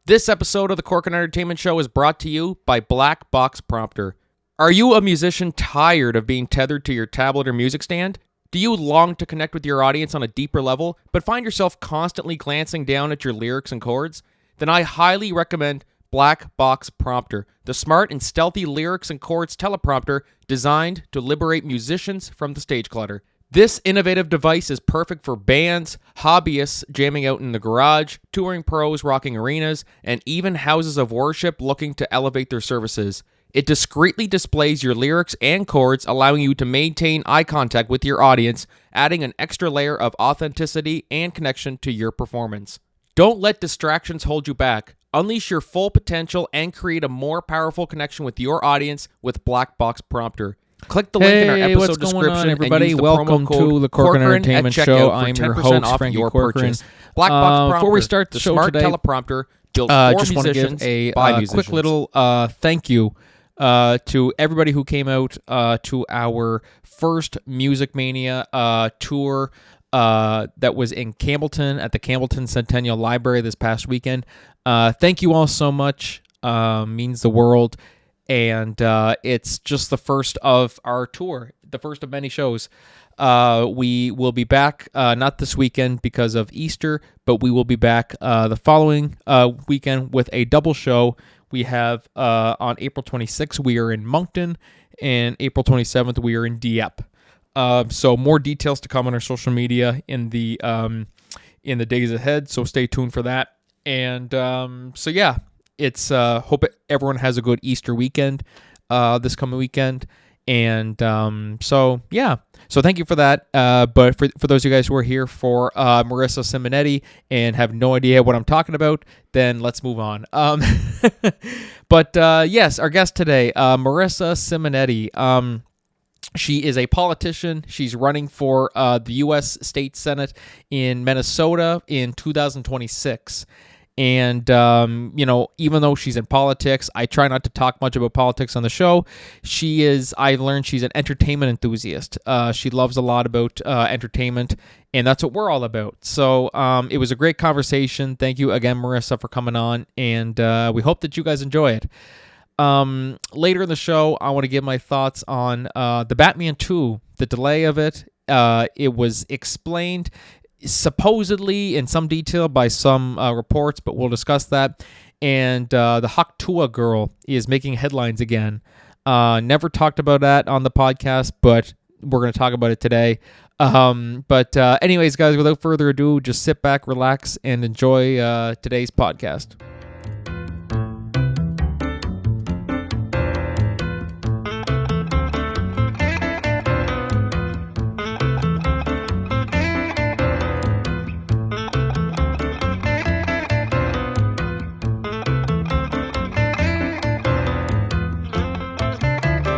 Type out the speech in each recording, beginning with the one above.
This episode of the Corcoran Entertainment Show is brought to you by Black Box Prompter. Are you a musician tired of being tethered to your tablet or music stand? Do you long to connect with your audience on a deeper level, but find yourself constantly glancing down at your lyrics and chords? Then I highly recommend Black Box Prompter, the smart and stealthy lyrics and chords teleprompter designed to liberate musicians from the stage clutter. This innovative device is perfect for bands, hobbyists jamming out in the garage, touring pros rocking arenas, and even houses of worship looking to elevate their services. It discreetly displays your lyrics and chords, allowing you to maintain eye contact with your audience, adding an extra layer of authenticity and connection to your performance. Don't let distractions hold you back. Unleash your full potential and create a more powerful connection with your audience with Black Box Prompter. Click the link in our episode what's description going on, everybody? and use the Welcome promo code to the Corcoran Entertainment Show. I'm your host, Franky Corcoran. Black Box Prompter, before we start the show smart today, teleprompter built for just want to give musicians a by quick musicians. little thank you to everybody who came out to our first Music Mania tour that was in Campbellton at the Campbellton Centennial Library this past weekend. Thank you all so much. Means the world. And it's just the first of our tour, the first of many shows. We will be back, not this weekend because of Easter, but we will be back the following weekend with a double show. We have on April 26th, we are in Moncton, and April 27th, we are in Dieppe. So more details to come on our social media in the days ahead, so stay tuned for that. And so yeah. It's hope everyone has a good Easter weekend this coming weekend. And so thank you for that. But for those of you guys who are here for Marisa Simonetti and have no idea what I'm talking about, then let's move on. But yes, our guest today, Marisa Simonetti. She is a politician. She's running for the U.S. State Senate in Minnesota in 2026. And, even though she's in politics, I try not to talk much about politics on the show. I learned she's an entertainment enthusiast. She loves a lot about entertainment, and that's what we're all about. So it was a great conversation. Thank you again, Marissa, for coming on, and we hope that you guys enjoy it. Later in the show, I want to give my thoughts on the Batman 2, the delay of it. It was explained supposedly in some detail by some reports, but we'll discuss that. And the Hawk Tuah girl is making headlines again. Never talked about that on the podcast, but we're going to talk about it today. But anyways, guys, without further ado, just sit back, relax, and enjoy today's podcast.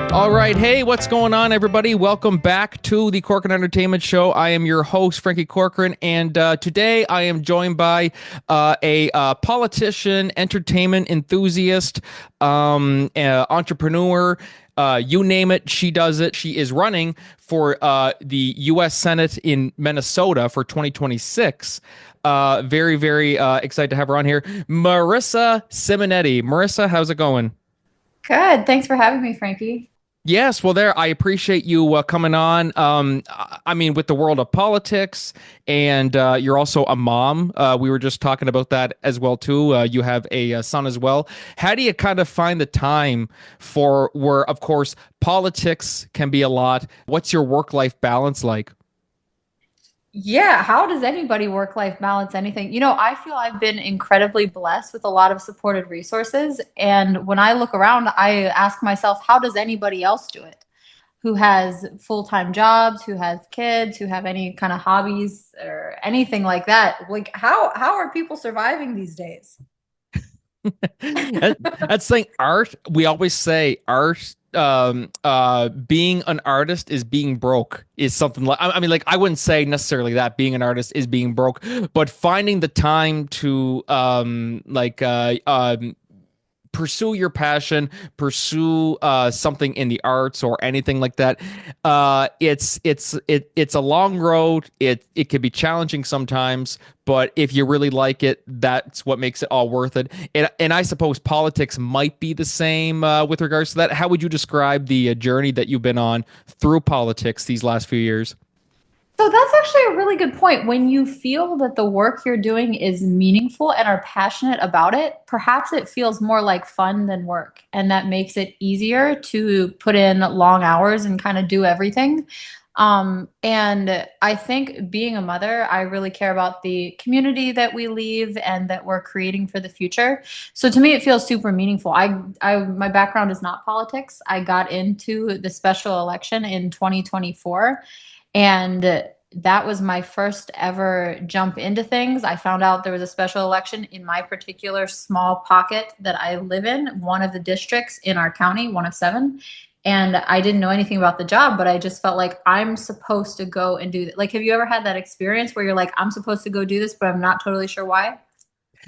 All right. Hey, what's going on, everybody? Welcome back to the Corcoran Entertainment Show. I am your host, Franky Corcoran, and today I am joined by a politician, entertainment enthusiast, entrepreneur, you name it, she does it. She is running for the U.S. Senate in Minnesota for 2026. Very, very excited to have her on here. Marisa Simonetti. Marissa, how's it going? Good. Thanks for having me, Franky. Yes, well, I appreciate you coming on. I mean, with the world of politics, and you're also a mom. We were just talking about that as well, too. You have a son as well. How do you kind of find the time for where, of course, politics can be a lot? What's your work-life balance like? Yeah, how does anybody work-life balance anything? I feel I've been incredibly blessed with a lot of supported resources. And when I look around, I ask myself, how does anybody else do it? Who has full-time jobs, who has kids, who have any kind of hobbies or anything like that? Like, how are people surviving these days? That's like art. We always say art. Being an artist is being broke is something like, I mean, like, I wouldn't say necessarily that being an artist is being broke, but finding the time to pursue your passion, pursue something in the arts or anything like that. It's a long road. It can be challenging sometimes, but if you really like it, that's what makes it all worth it. And I suppose politics might be the same with regards to that. How would you describe the journey that you've been on through politics these last few years? So that's actually a really good point. When you feel that the work you're doing is meaningful and are passionate about it, perhaps it feels more like fun than work. And that makes it easier to put in long hours and kind of do everything. And I think being a mother, I really care about the community that we leave and that we're creating for the future. So to me, it feels super meaningful. My background is not politics. I got into the special election in 2024, and that was my first ever jump into things. I found out there was a special election in my particular small pocket that I live in, one of the districts in our county, one of 7. And I didn't know anything about the job, but I just felt like I'm supposed to go and do that. Like, have you ever had that experience where you're like, I'm supposed to go do this, but I'm not totally sure why?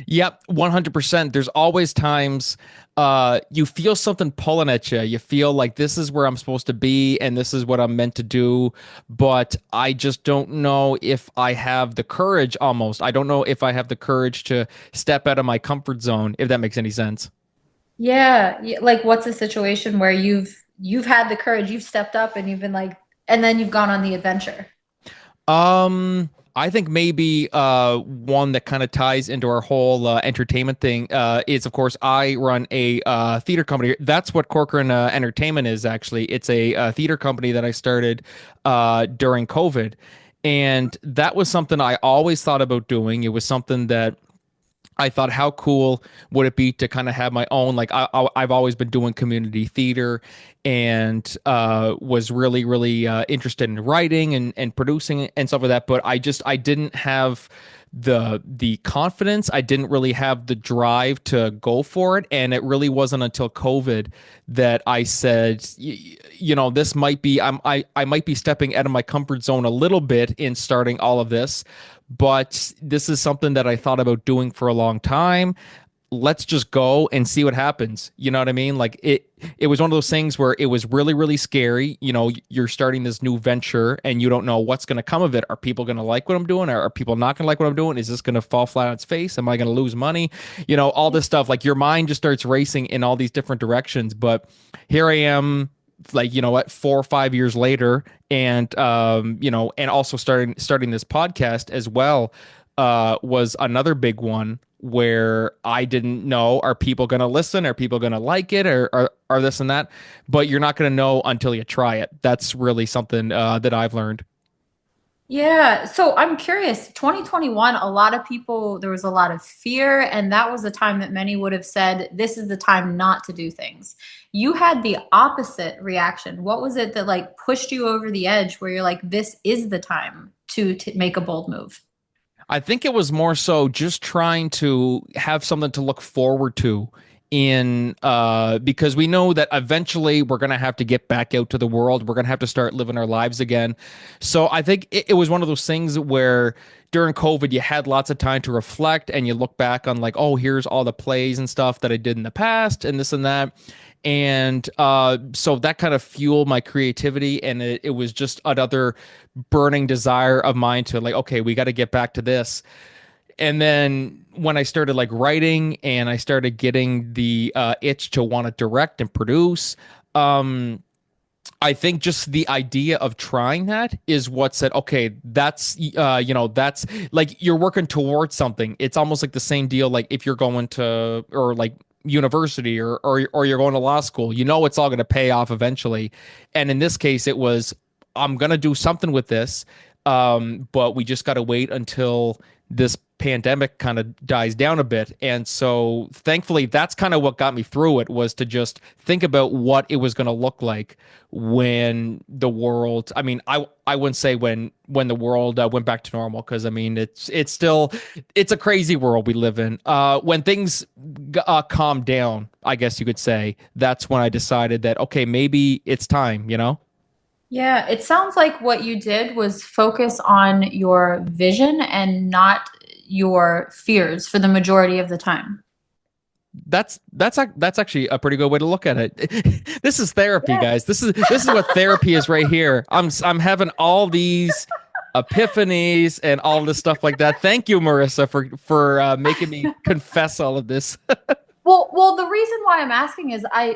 Yep, 100%. There's always times you feel something pulling at you. You feel like this is where I'm supposed to be and this is what I'm meant to do, but I just don't know if I have the courage almost. I don't know if I have the courage to step out of my comfort zone, if that makes any sense. Yeah, like what's a situation where you've had the courage, you've stepped up and you've been like, and then you've gone on the adventure. I think maybe one that kind of ties into our whole entertainment thing is, of course, I run a theater company. That's what Corcoran Entertainment is, actually. It's a theater company that I started during COVID. And that was something I always thought about doing. It was something that I thought, how cool would it be to kind of have my own, like I've always been doing community theater and was really, really interested in writing and producing and stuff like that. But I didn't have the confidence. I didn't really have the drive to go for it. And it really wasn't until COVID that I said, this might be, I might be stepping out of my comfort zone a little bit in starting all of this, but this is something that I thought about doing for a long time. Let's just go and see what happens. You know what I mean? Like it was one of those things where it was really, really scary. You're starting this new venture and you don't know what's going to come of it. Are people going to like what I'm doing? Are people not going to like what I'm doing? Is this going to fall flat on its face? Am I going to lose money? All this stuff. Like your mind just starts racing in all these different directions. But here I am, like, what, 4 or 5 years later, and and also starting this podcast as well was another big one where I didn't know, are people going to listen? Are people going to like it? Or are this and that? But you're not going to know until you try it. That's really something that I've learned. Yeah, so I'm curious. 2021, a lot of people, there was a lot of fear, and that was the time that many would have said, this is the time not to do things. You had the opposite reaction. What was it that like pushed you over the edge where you're like, this is the time to make a bold move? I think it was more so just trying to have something to look forward to in because we know that eventually we're going to have to get back out to the world. We're going to have to start living our lives again. So I think it was one of those things where during COVID, you had lots of time to reflect and you look back on like, oh, here's all the plays and stuff that I did in the past and this and that. And so that kind of fueled my creativity. And it was just another burning desire of mine to like, okay, we got to get back to this. And then when I started like writing and I started getting the itch to want to direct and produce, I think just the idea of trying that is what said, okay, that's, that's like you're working towards something. It's almost like the same deal. Like if you're going to, or like university or you're going to law school, it's all going to pay off eventually. And in this case, it was, I'm going to do something with this. But we just got to wait until this pandemic kind of dies down a bit. And so thankfully, that's kind of what got me through it, was to just think about what it was going to look like when the world, I mean, I wouldn't say when the world went back to normal, because I mean, it's still, it's a crazy world we live in. When things calm down, I guess you could say, that's when I decided that, okay, maybe it's time, Yeah, it sounds like what you did was focus on your vision and not your fears for the majority of the time. That's actually a pretty good way to look at it. This is therapy, Yeah. guys. This is what therapy is right here. I'm having all these epiphanies and all this stuff like that. Thank you, Marissa, for making me confess all of this. Well, the reason why I'm asking is I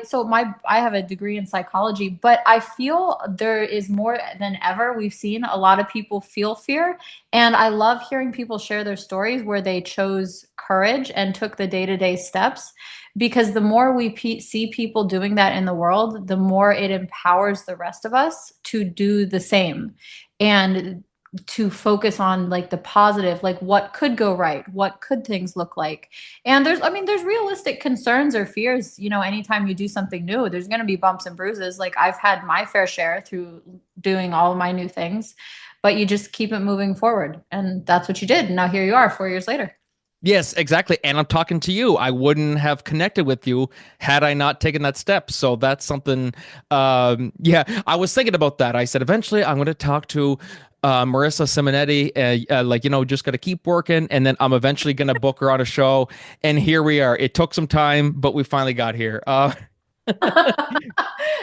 have a degree in psychology, but I feel there is more than ever. We've seen a lot of people feel fear, and I love hearing people share their stories where they chose courage and took the day-to-day steps. Because the more we see people doing that in the world, the more it empowers the rest of us to do the same. And to focus on like the positive, like what could go right, what could things look like. And there's realistic concerns or fears, anytime you do something new, there's going to be bumps and bruises. Like I've had my fair share through doing all of my new things, but you just keep it moving forward, and that's what you did. And now here you are 4 years later. Yes, exactly. And I'm talking to you. I wouldn't have connected with you had I not taken that step. So that's something. Yeah, I was thinking about that. I said, eventually I'm going to talk to Marisa Simonetti, just got to keep working. And then I'm eventually going to book her on a show. And here we are. It took some time, but we finally got here.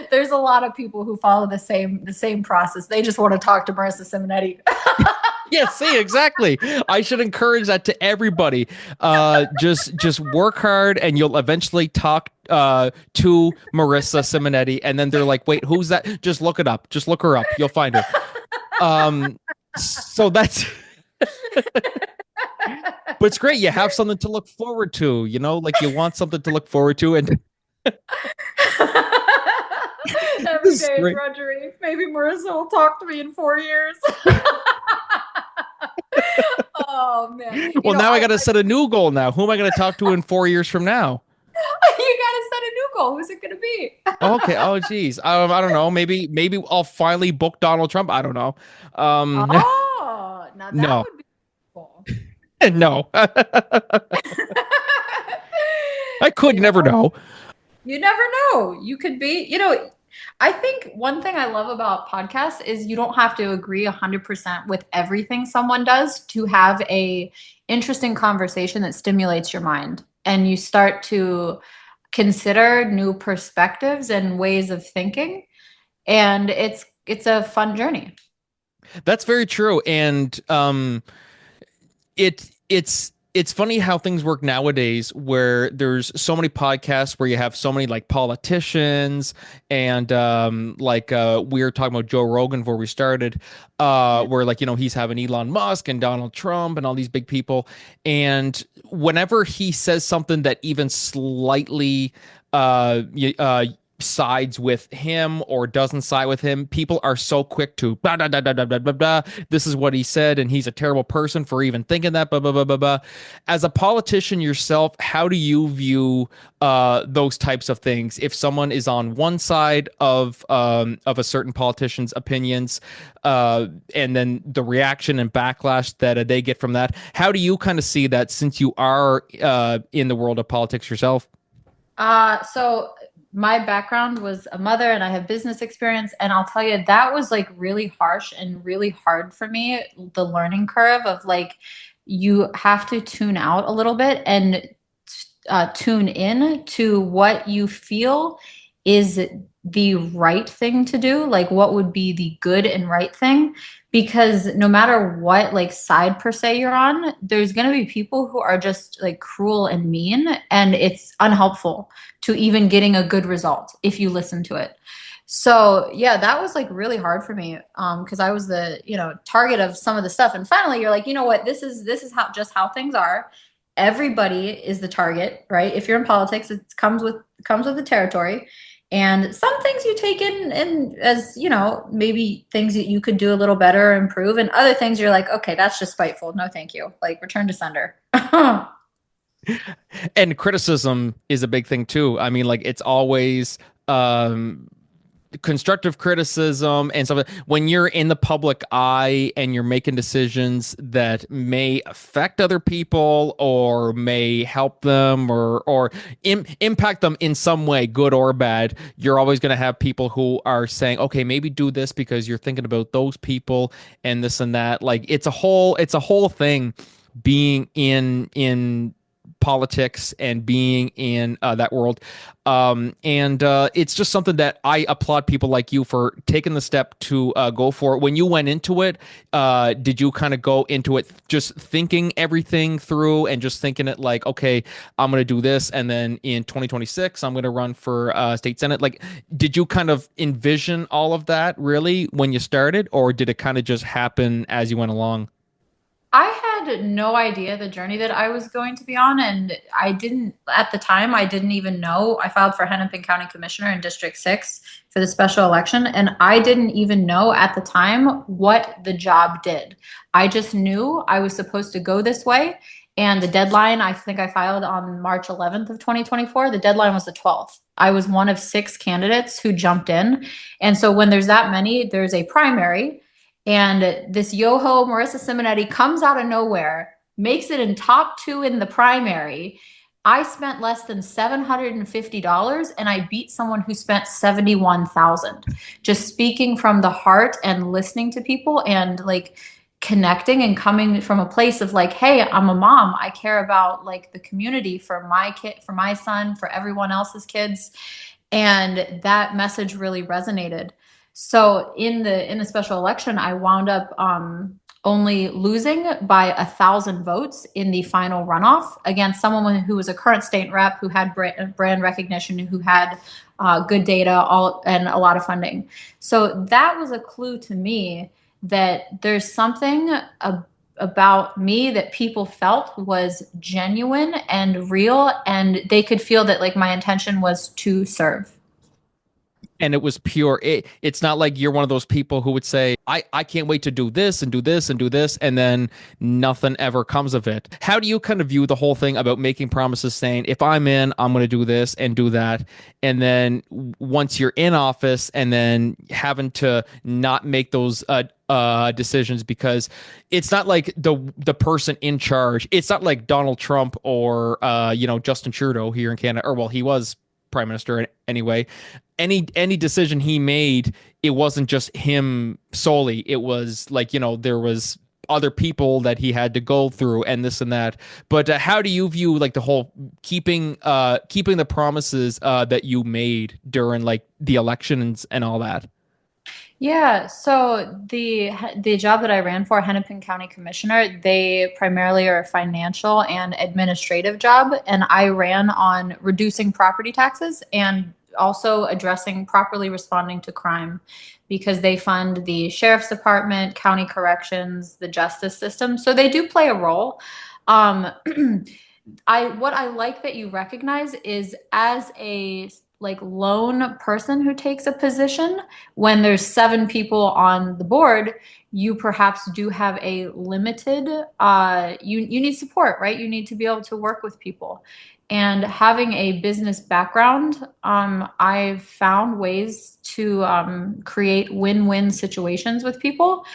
There's a lot of people who follow the same process. They just want to talk to Marisa Simonetti. Yeah, see, exactly. I should encourage that to everybody. Just work hard, and you'll eventually talk to Marissa Simonetti, and then they're like, "Wait, who's that?" Just look it up. Just look her up. You'll find her. So that's. But it's great. You have something to look forward to. Like you want something to look forward to, and. Every day is drudgery. Maybe Marissa will talk to me in 4 years. Oh man. Well, now I got to set a new goal now. Who am I going to talk to in 4 years from now? You got to set a new goal. Who's it going to be? Okay. Oh, geez. I don't know. Maybe I'll finally book Donald Trump. I don't know. Now that no. would be cool. No. I could never know. You never know. You could be, I think one thing I love about podcasts is you don't have to agree 100% with everything someone does to have a interesting conversation that stimulates your mind, and you start to consider new perspectives and ways of thinking, and it's a fun journey. That's very true. And it's funny how things work nowadays, where there's so many podcasts where you have so many like politicians and we were talking about Joe Rogan before we started, where he's having Elon Musk and Donald Trump and all these big people. And whenever he says something that even slightly sides with him or doesn't side with him, people are so quick to blah, blah, blah, blah, blah, blah, blah. This is what he said, and he's a terrible person for even thinking that, blah, blah, blah, blah, blah. As a politician yourself, how do you view those types of things? If someone is on one side of a certain politician's opinions, and then the reaction and backlash that they get from that, how do you kind of see that, since you are in the world of politics yourself? So my background was a mother, and I have business experience, and I'll tell you, that was like really harsh and really hard for me. The learning curve of like, you have to tune out a little bit and tune in to what you feel is the right thing to do, like what would be the good and right thing. Because no matter what like side per se you're on, there's going to be people who are just like cruel and mean, and it's unhelpful to even getting a good result if you listen to it. So yeah, that was like really hard for me, because I was the target of some of the stuff. And finally you're like, you know what, this is how things are. Everybody is the target, right? If you're in politics, it comes with the territory. And some things you take in as, maybe things that you could do a little better or improve. And other things you're like, okay, that's just spiteful. No, thank you. Like, return to sender. And criticism is a big thing too. I mean, like, it's always constructive criticism and stuff. When you're in the public eye and you're making decisions that may affect other people or may help them or impact them in some way, good or bad, you're always going to have people who are saying, okay, maybe do this because you're thinking about those people and this and that. Like, it's a whole thing being in politics and being in that world. And it's just something that I applaud people like you for taking the step to go for it. When you went into it, did you kind of go into it just thinking everything through and just thinking it like, okay, I'm going to do this, and then in 2026, I'm going to run for state senate? Like, did you kind of envision all of that really when you started, or did it kind of just happen as you went along? I had no idea the journey that I was going to be on, and I didn't at the time. I didn't even know. I filed for Hennepin County Commissioner in District 6 for the special election, and I didn't even know at the time what the job did. I just knew I was supposed to go this way, and the deadline, I think I filed on March 11th of 2024. The deadline was the 12th. I was one of 6 candidates who jumped in, and so when there's that many, there's a primary. And this yoho, Marisa Simonetti, comes out of nowhere, makes it in top 2 in the primary. I spent less than $750, and I beat someone who spent 71,000. Just speaking from the heart and listening to people and like connecting and coming from a place of like, hey, I'm a mom. I care about like the community for my kid, for my son, for everyone else's kids. And that message really resonated. So in the special election, I wound up only losing by 1,000 votes in the final runoff against someone who was a current state rep, who had brand recognition, who had good data, and a lot of funding. So that was a clue to me that there's something about me that people felt was genuine and real, and they could feel that like my intention was to serve. And it was pure. It's not like you're one of those people who would say, I can't wait to do this and do this and do this, and then nothing ever comes of it. How do you kind of view the whole thing about making promises, saying, if I'm in, I'm going to do this and do that, and then once you're in office, and then having to not make those decisions, because it's not like the person in charge. It's not like Donald Trump or Justin Trudeau here in Canada, or well, he was prime minister anyway. Any decision he made, it wasn't just him solely. It was like, there was other people that he had to go through and this and that. But how do you view like the whole keeping the promises that you made during like the elections and all that? Yeah, so the job that I ran for, Hennepin County Commissioner, they primarily are a financial and administrative job, and I ran on reducing property taxes and also addressing properly responding to crime, because they fund the sheriff's department, county corrections, the justice system. So they do play a role. Um, what I like that you recognize is, as a like lone person who takes a position, when there's 7 people on the board, you perhaps do have a limited you need support, right? You need to be able to work with people. And having a business background, I've found ways to create win-win situations with people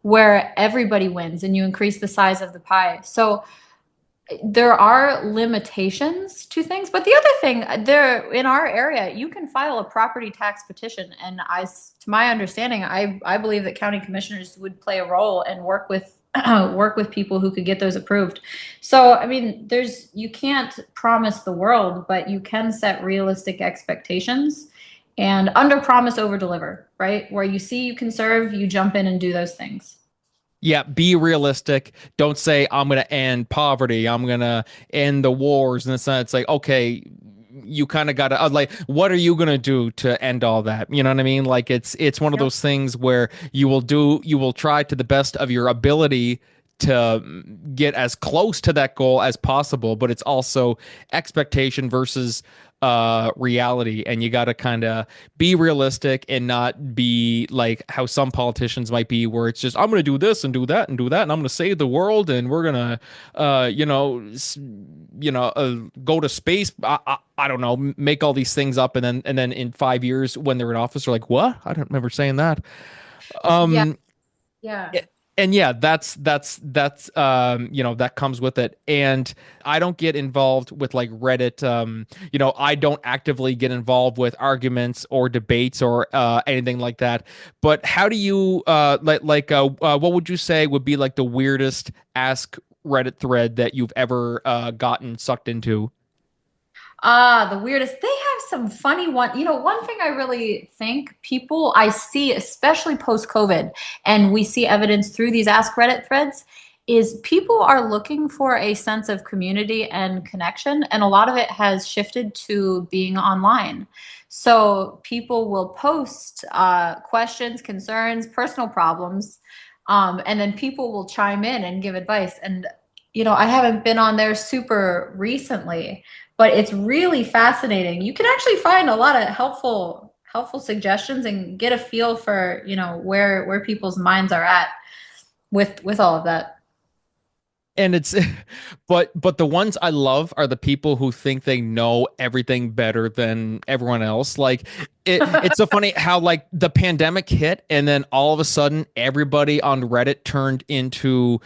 where everybody wins and you increase the size of the pie. So there are limitations to things, but the other thing, there in our area, you can file a property tax petition, and to my understanding, I believe that county commissioners would play a role and work with work with people who could get those approved. So I mean, you can't promise the world, but you can set realistic expectations and under promise, over deliver, right? Where you see you can serve, you jump in and do those things. Yeah, be realistic. Don't say, I'm going to end poverty, I'm going to end the wars. And it's like, okay, you kind of got to like, what are you going to do to end all that? You know what I mean? Like it's one of those things where you will try to the best of your ability to get as close to that goal as possible, but it's also expectation versus reality, and you got to kind of be realistic and not be like how some politicians might be, where it's just, I'm going to do this and do that and do that, and I'm going to save the world, and we're going to go to space. I don't know, make all these things up, and then in 5 years when they're in office, they're like, what? I don't remember saying that. Yeah. And yeah, that's that comes with it. And I don't get involved with like Reddit. I don't actively get involved with arguments or debates or anything like that. But how do you what would you say would be like the weirdest ask Reddit thread that you've ever gotten sucked into? The weirdest. They have some funny one. You know, one thing I really think people I see, especially post COVID, and we see evidence through these Ask Reddit threads, is people are looking for a sense of community and connection, and a lot of it has shifted to being online. So people will post questions, concerns, personal problems, and then people will chime in and give advice. And I haven't been on there super recently, but it's really fascinating. You can actually find a lot of helpful suggestions and get a feel for, where people's minds are at with all of that. And it's but the ones I love are the people who think they know everything better than everyone else. Like it's so funny how like the pandemic hit and then all of a sudden everybody on Reddit turned into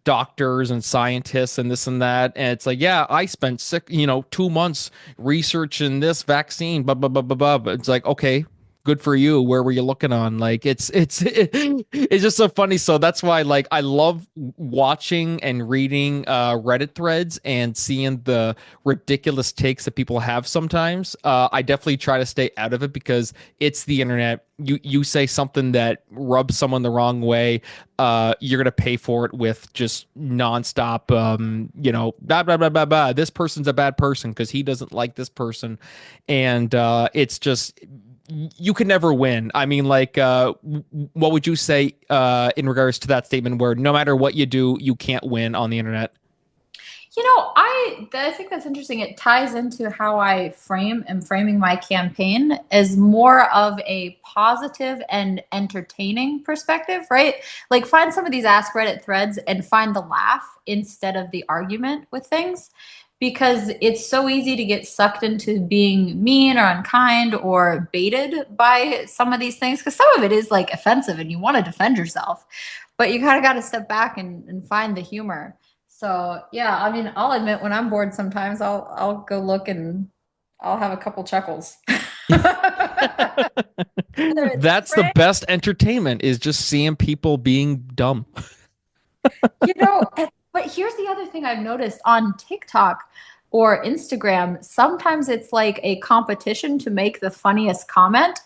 doctors and scientists and this and that, and it's like, yeah, I spent 2 months researching this vaccine, blah blah blah blah blah. But it's like, okay, good for you. Where were you looking on? Like it's just so funny. So that's why like I love watching and reading Reddit threads and seeing the ridiculous takes that people have sometimes. I definitely try to stay out of it because it's the internet. You say something that rubs someone the wrong way, you're gonna pay for it with just nonstop blah blah blah blah blah. This person's a bad person because he doesn't like this person. And it's just, you can never win. I mean, like, what would you say in regards to that statement where no matter what you do, you can't win on the internet? I think that's interesting. It ties into how I framing my campaign as more of a positive and entertaining perspective, right? Like find some of these Ask Reddit threads and find the laugh instead of the argument with things, because it's so easy to get sucked into being mean or unkind or baited by some of these things, because some of it is like offensive and you want to defend yourself, but you kind of got to step back and find the humor. So yeah, I mean, I'll admit when I'm bored sometimes I'll go look and I'll have a couple chuckles. That's the best entertainment, is just seeing people being dumb. But here's the other thing I've noticed on TikTok or Instagram. Sometimes it's like a competition to make the funniest comment.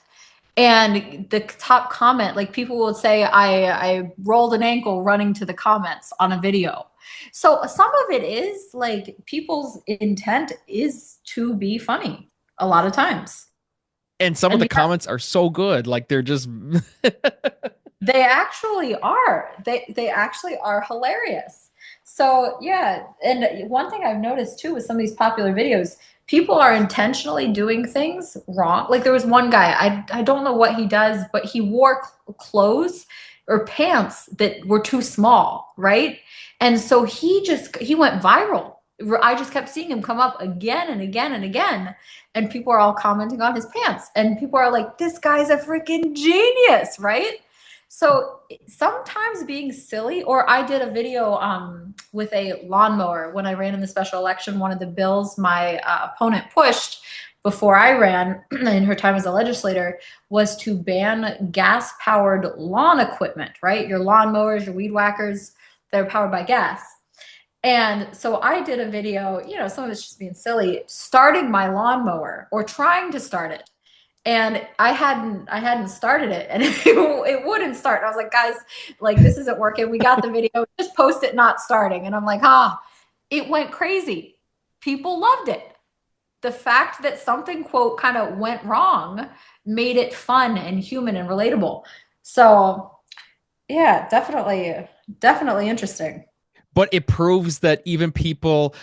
And the top comment, like people will say, I rolled an ankle running to the comments on a video. So some of it is like people's intent is to be funny a lot of times. And some of the comments are so good. Like they're just they actually are. They actually are hilarious. So yeah. And one thing I've noticed too with some of these popular videos, people are intentionally doing things wrong. Like there was one guy, I don't know what he does, but he wore clothes or pants that were too small, right? And so he went viral. I just kept seeing him come up again and again and again. And people are all commenting on his pants. And people are like, this guy's a freaking genius, right? So sometimes being silly, or I did a video with a lawnmower when I ran in the special election. One of the bills my opponent pushed before I ran in her time as a legislator was to ban gas-powered lawn equipment, right? Your lawnmowers, your weed whackers, they're powered by gas. And so I did a video, some of it's just being silly, starting my lawnmower or trying to start it. And I hadn't started it, and it wouldn't start. And I was like, guys, like this isn't working. We got the video, just post it not starting. And I'm like, it went crazy. People loved it. The fact that something, quote, kind of went wrong made it fun and human and relatable. So yeah, definitely interesting. But it proves that even people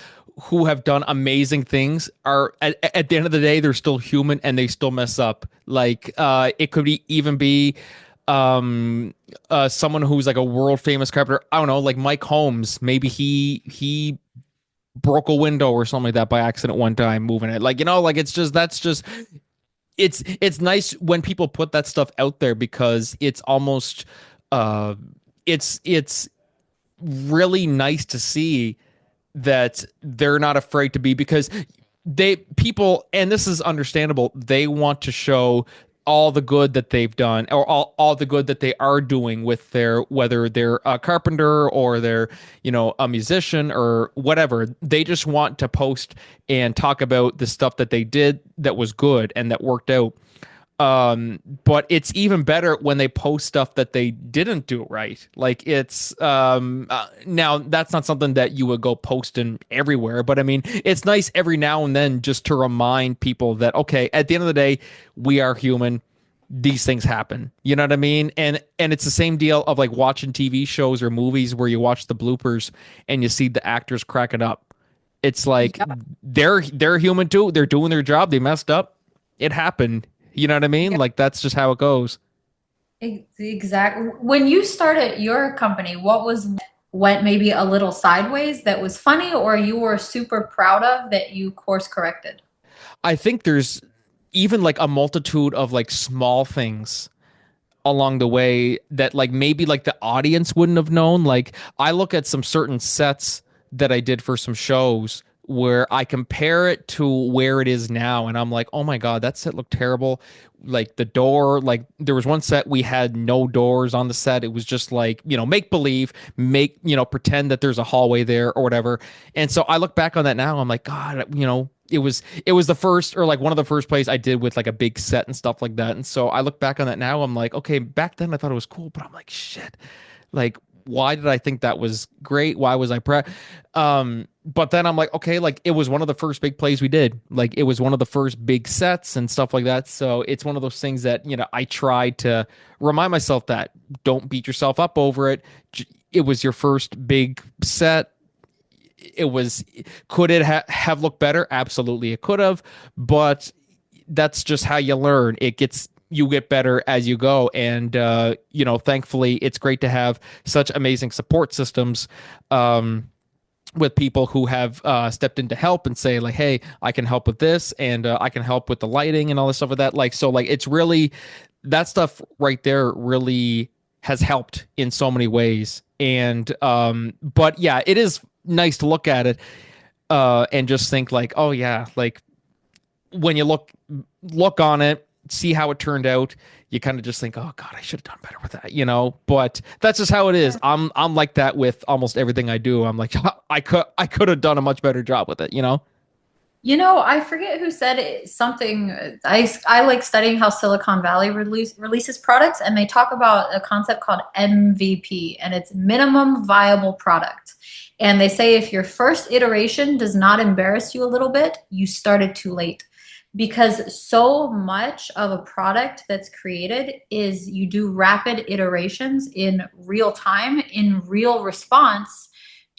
who have done amazing things are at the end of the day, they're still human and they still mess up. Like it could even be someone who's like a world famous carpenter. I don't know, like Mike Holmes. Maybe he broke a window or something like that by accident one time moving it. Like, like it's nice when people put that stuff out there, because it's almost it's really nice to see that they're not afraid to be, because people, and this is understandable, they want to show all the good that they've done, or all the good that they are doing with their, whether they're a carpenter or they're, a musician or whatever. They just want to post and talk about the stuff that they did that was good and that worked out. But it's even better when they post stuff that they didn't do right. Like it's now that's not something that you would go posting everywhere, but I mean, it's nice every now and then just to remind people that, okay, at the end of the day, we are human. These things happen. You know what I mean? And it's the same deal of like watching TV shows or movies where you watch the bloopers and you see the actors cracking up. It's like they're human too. They're doing their job. They messed up. It happened. You know what I mean? Yeah. Like that's just how it goes. Exactly. When you started your company, what went maybe a little sideways that was funny or you were super proud of that you course corrected? I think there's even like a multitude of like small things along the way that like maybe like the audience wouldn't have known. Like I look at some certain sets that I did for some shows where I compare it to where it is now and I'm like, oh my God, that set looked terrible. Like the door, like there was one set we had no doors on the set. It was just like, make believe, pretend that there's a hallway there or whatever. And so I look back on that now, I'm like, God, it was the first, or like one of the first plays I did with like a big set and stuff like that. And so I look back on that now, I'm like, okay, back then I thought it was cool, but I'm like, shit, like why did I think that was great? Why was I but then I'm like, okay, like it was one of the first big plays we did. Like it was one of the first big sets and stuff like that. So it's one of those things that, I try to remind myself that don't beat yourself up over it. It was your first big set. It was, could it have looked better? Absolutely. It could have, but that's just how you learn. You get better as you go. And, thankfully it's great to have such amazing support systems, with people who have stepped in to help and say like, hey, I can help with this and I can help with the lighting and all this stuff with that. Like, so like, it's really, that stuff right there really has helped in so many ways. And, but yeah, it is nice to look at it and just think like, oh yeah, like when you look on it, see how it turned out, you kind of just think, oh God, I should have done better with that, but that's just how it is. I'm like that with almost everything I do. I'm like, I could have done a much better job with it. I forget who said something. I like studying how Silicon Valley releases products, and they talk about a concept called MVP, and it's minimum viable product. And they say if your first iteration does not embarrass you a little bit, you started too late. Because so much of a product that's created is you do rapid iterations in real time, in real response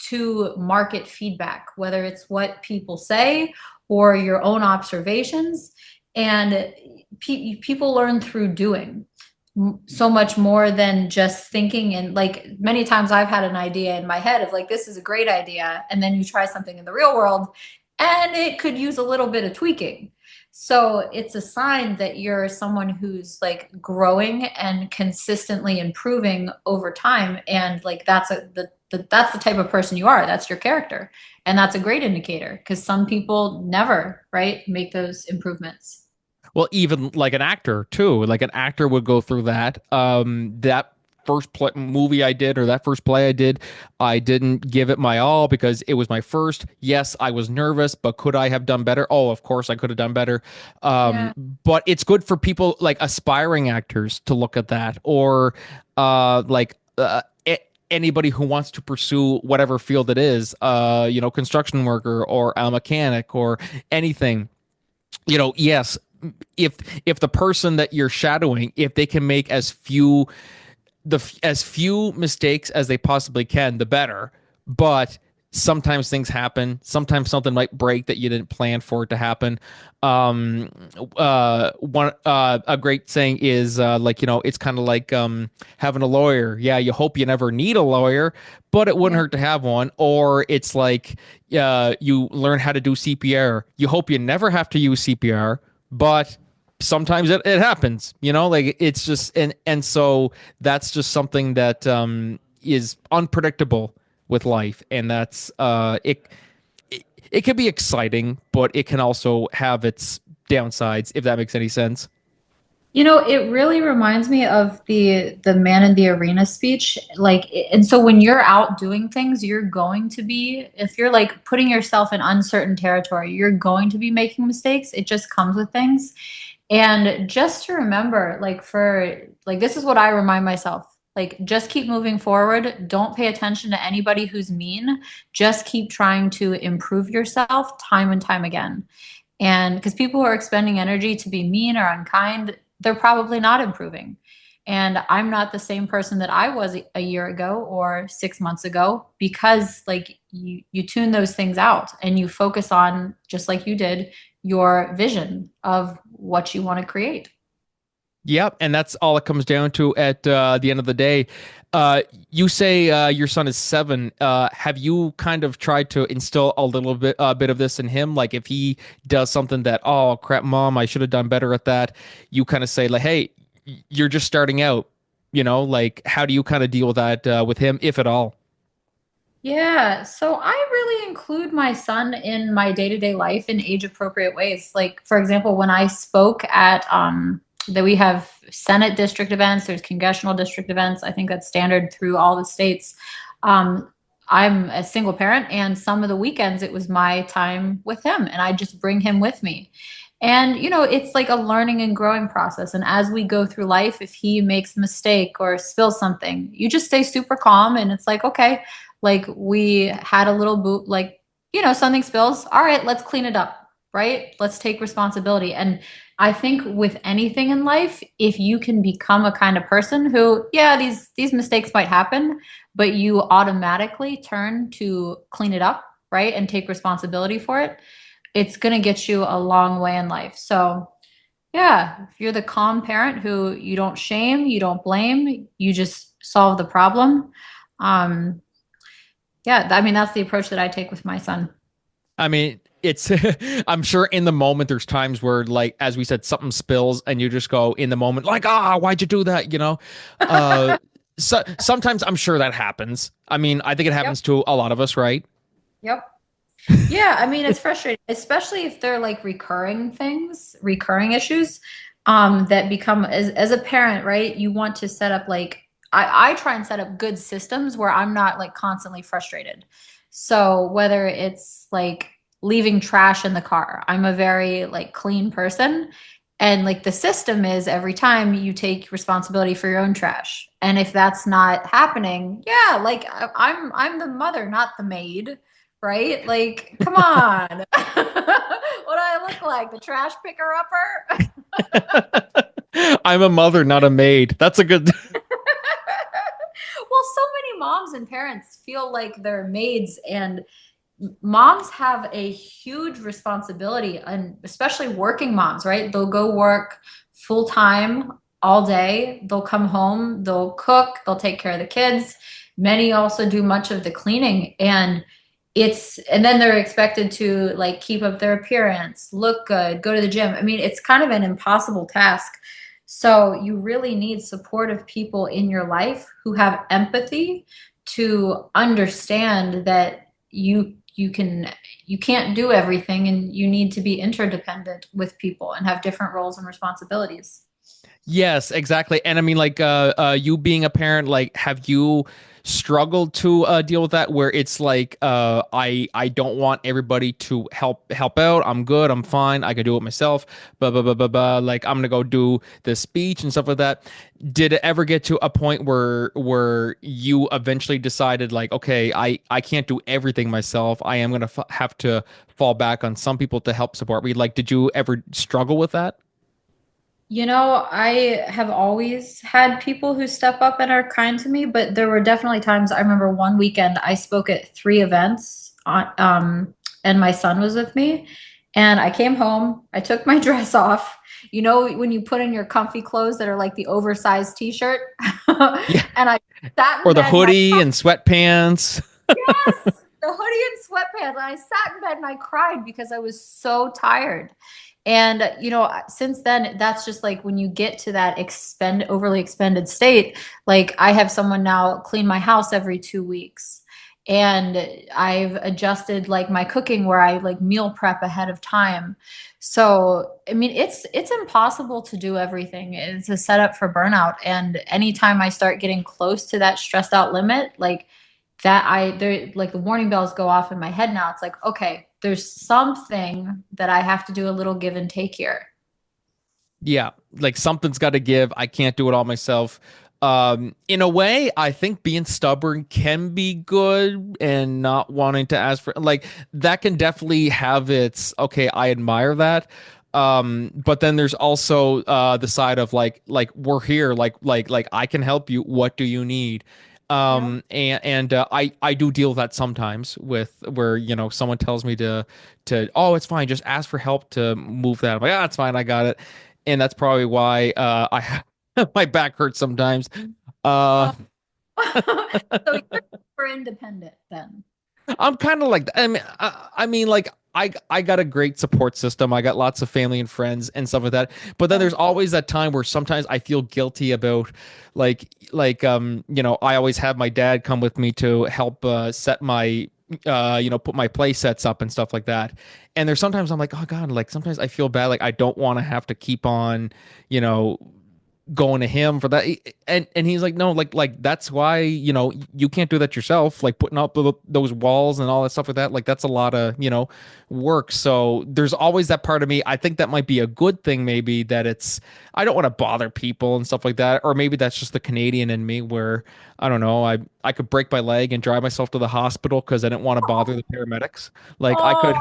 to market feedback, whether it's what people say or your own observations. And people learn through doing so much more than just thinking. And like many times I've had an idea in my head of like, this is a great idea. And then you try something in the real world and it could use a little bit of tweaking. So it's a sign that you're someone who's like growing and consistently improving over time. And like, that's that's the type of person you are. That's your character. And that's a great indicator because some people never, right, make those improvements. Well, even like an actor too, like an actor would go through that. That first movie I did, or that first play I did, I didn't give it my all because it was my first. Yes, I was nervous, but could I have done better? Oh, of course I could have done better. Yeah. But it's good for people like aspiring actors to look at that, or anybody who wants to pursue whatever field it is, construction worker or a mechanic or anything. Yes, if the person that you're shadowing, if they can make as few mistakes as they possibly can, the better. But sometimes things happen. Sometimes something might break that you didn't plan for it to happen. A great saying is it's kind of like having a lawyer. Yeah, you hope you never need a lawyer, but it wouldn't hurt to have one. Or it's like you learn how to do CPR. You hope you never have to use CPR, but sometimes it happens, like it's just, and so that's just something that is unpredictable with life. And that's it can be exciting, but it can also have its downsides, if that makes any sense. It really reminds me of the man in the arena speech. Like, and so when you're out doing things, you're going to be, if you're like putting yourself in uncertain territory, you're going to be making mistakes. It just comes with things. And just to remember, this is what I remind myself. Like, just keep moving forward. Don't pay attention to anybody who's mean. Just keep trying to improve yourself time and time again. And because people who are expending energy to be mean or unkind, they're probably not improving. And I'm not the same person that I was a year ago or 6 months ago because like you tune those things out and you focus on, just like you did, your vision of what you want to create. Yep, and that's all it comes down to at the end of the day. You say your son is 7. Have you kind of tried to instill a little bit of this in him? Like if he does something that, oh crap, mom, I should have done better at that. You kind of say like, hey, you're just starting out. Like how do you kind of deal with that with him, if at all? Yeah, so I really include my son in my day-to-day life in age-appropriate ways. Like, for example, when I spoke at that we have Senate district events, there's congressional district events. I think that's standard through all the states. Um, I'm a single parent, and some of the weekends it was my time with him, and I just bring him with me. And it's like a learning and growing process. And as we go through life, if he makes a mistake or spills something, you just stay super calm, and it's like, okay, like we had a little boot, like, something spills. All right, let's clean it up, right? Let's take responsibility. And I think with anything in life, if you can become a kind of person who, yeah, these mistakes might happen, but you automatically turn to clean it up, right? And take responsibility for it, it's going to get you a long way in life. So, yeah, if you're the calm parent who you don't shame, you don't blame, you just solve the problem. Um, yeah, I mean, that's the approach that I take with my son. I mean, it's I'm sure in the moment there's times where like as we said something spills and you just go in the moment like, why'd you do that, uh so sometimes I'm sure that happens. I mean, I think it Yep. happens to a lot of us, right? Yep. Yeah, I mean, it's frustrating, especially if they're like recurring things, recurring issues, that become as a parent, right? You want to set up like I try and set up good systems where I'm not like constantly frustrated. So whether it's like leaving trash in the car, I'm a very like clean person. And like the system is every time you take responsibility for your own trash. And if that's not happening, yeah, like I'm the mother, not the maid, right? Like, come on. What do I look like? The trash picker upper? I'm a mother, not a maid. That's a good Well, so many moms and parents feel like they're maids, and moms have a huge responsibility, and especially working moms, right? They'll go work full time all day. They'll come home, they'll cook, they'll take care of the kids. Many also do much of the cleaning, and then they're expected to like keep up their appearance, look good, go to the gym. I mean, it's kind of an impossible task. So you really need supportive people in your life who have empathy to understand that you can't do everything, and you need to be interdependent with people and have different roles and responsibilities. Yes, exactly. And I mean, like, you being a parent, like, have you struggled to deal with that? Where it's like, I don't want everybody to help out. I'm good. I'm fine. I can do it myself. Blah blah blah blah blah. Like, I'm gonna go do the speech and stuff like that. Did it ever get to a point where you eventually decided, like, okay, I can't do everything myself. I am gonna have to fall back on some people to help support me. Like, did you ever struggle with that? I have always had people who step up and are kind to me, but there were definitely times. I remember one weekend I spoke at 3 events and my son was with me. And I came home, I took my dress off. When you put in your comfy clothes that are like the oversized t-shirt, Yeah. and I sat in Or the bed and I hoodie and sweatpants. yes, the hoodie and sweatpants. And I sat in bed and I cried because I was so tired. And since then, that's just like when you get to that overly expended state. Like I have someone now clean my house every 2 weeks, and I've adjusted like my cooking where I like meal prep ahead of time. So, I mean, it's impossible to do everything. It's a setup for burnout. And anytime I start getting close to that stressed out limit, like that there like the warning bells go off in my head now. It's like, okay, there's something that I have to do a little give and take here. Yeah, like something's got to give. I can't do it all myself. In a way, I think being stubborn can be good, and not wanting to ask for like that can definitely have its okay. I admire that. But then there's also the side of like we're here, like I can help you. What do you need? Yeah. I do deal with that sometimes with where someone tells me to oh, it's fine, just ask for help to move that. I'm like, ah, it's fine, I got it. And that's probably why I my back hurts sometimes. Uh, Oh. So you're super independent then. I'm kind of like I mean, like I got a great support system. I got lots of family and friends and stuff like that. But then Yeah. there's always that time where sometimes I feel guilty about I always have my dad come with me to help set my put my play sets up and stuff like that. And there's sometimes I'm like, oh God, like sometimes I feel bad, like I don't want to have to keep on, you know, going to him for that. And he's like, no, like that's why you can't do that yourself, like putting up those walls and all that stuff like that, like that's a lot of work. So there's always that part of me. I think that might be a good thing, maybe, that it's I don't want to bother people and stuff like that. Or maybe that's just the Canadian in me, where I don't know, I could break my leg and drive myself to the hospital because I didn't want to bother the paramedics. Like I could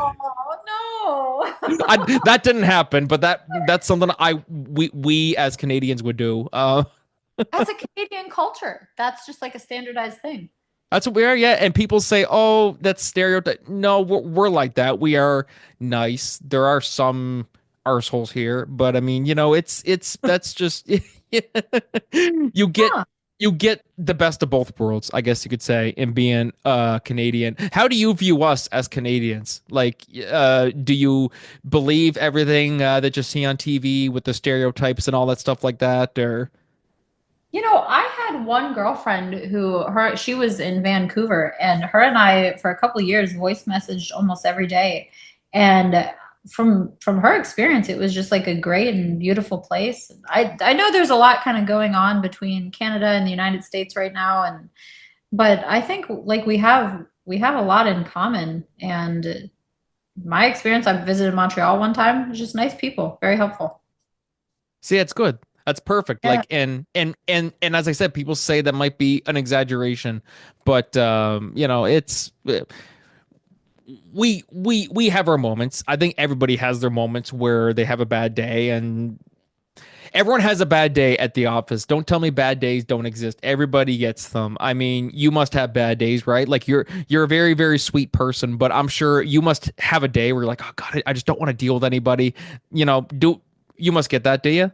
Oh no. that didn't happen, but that's something we as Canadians would do. As a Canadian culture, that's just like a standardized thing. That's what we are, yeah. And people say, "Oh, that's stereotype." No, we're like that. We are nice. There are some arseholes here, but I mean, it's that's just you get Huh. you get the best of both worlds, I guess you could say, in being Canadian. How do you view us as Canadians? Like, do you believe everything that you see on TV with the stereotypes and all that stuff like that, or? I had one girlfriend she was in Vancouver, and her and I for a couple of years voice messaged almost every day. And from her experience, it was just like a great and beautiful place. I know there's a lot kind of going on between Canada and the United States right now, and but I think like we have a lot in common. And my experience, I visited Montreal one time. It was just nice people, very helpful. See, it's good. That's perfect. Yeah. Like, and as I said, people say that might be an exaggeration, but it's we have our moments. I think everybody has their moments where they have a bad day, and everyone has a bad day at the office. Don't tell me bad days don't exist. Everybody gets them. I mean, you must have bad days, right? Like you're a very, very sweet person, but I'm sure you must have a day where you're like, oh God, I just don't want to deal with anybody. Do you must get that, do you?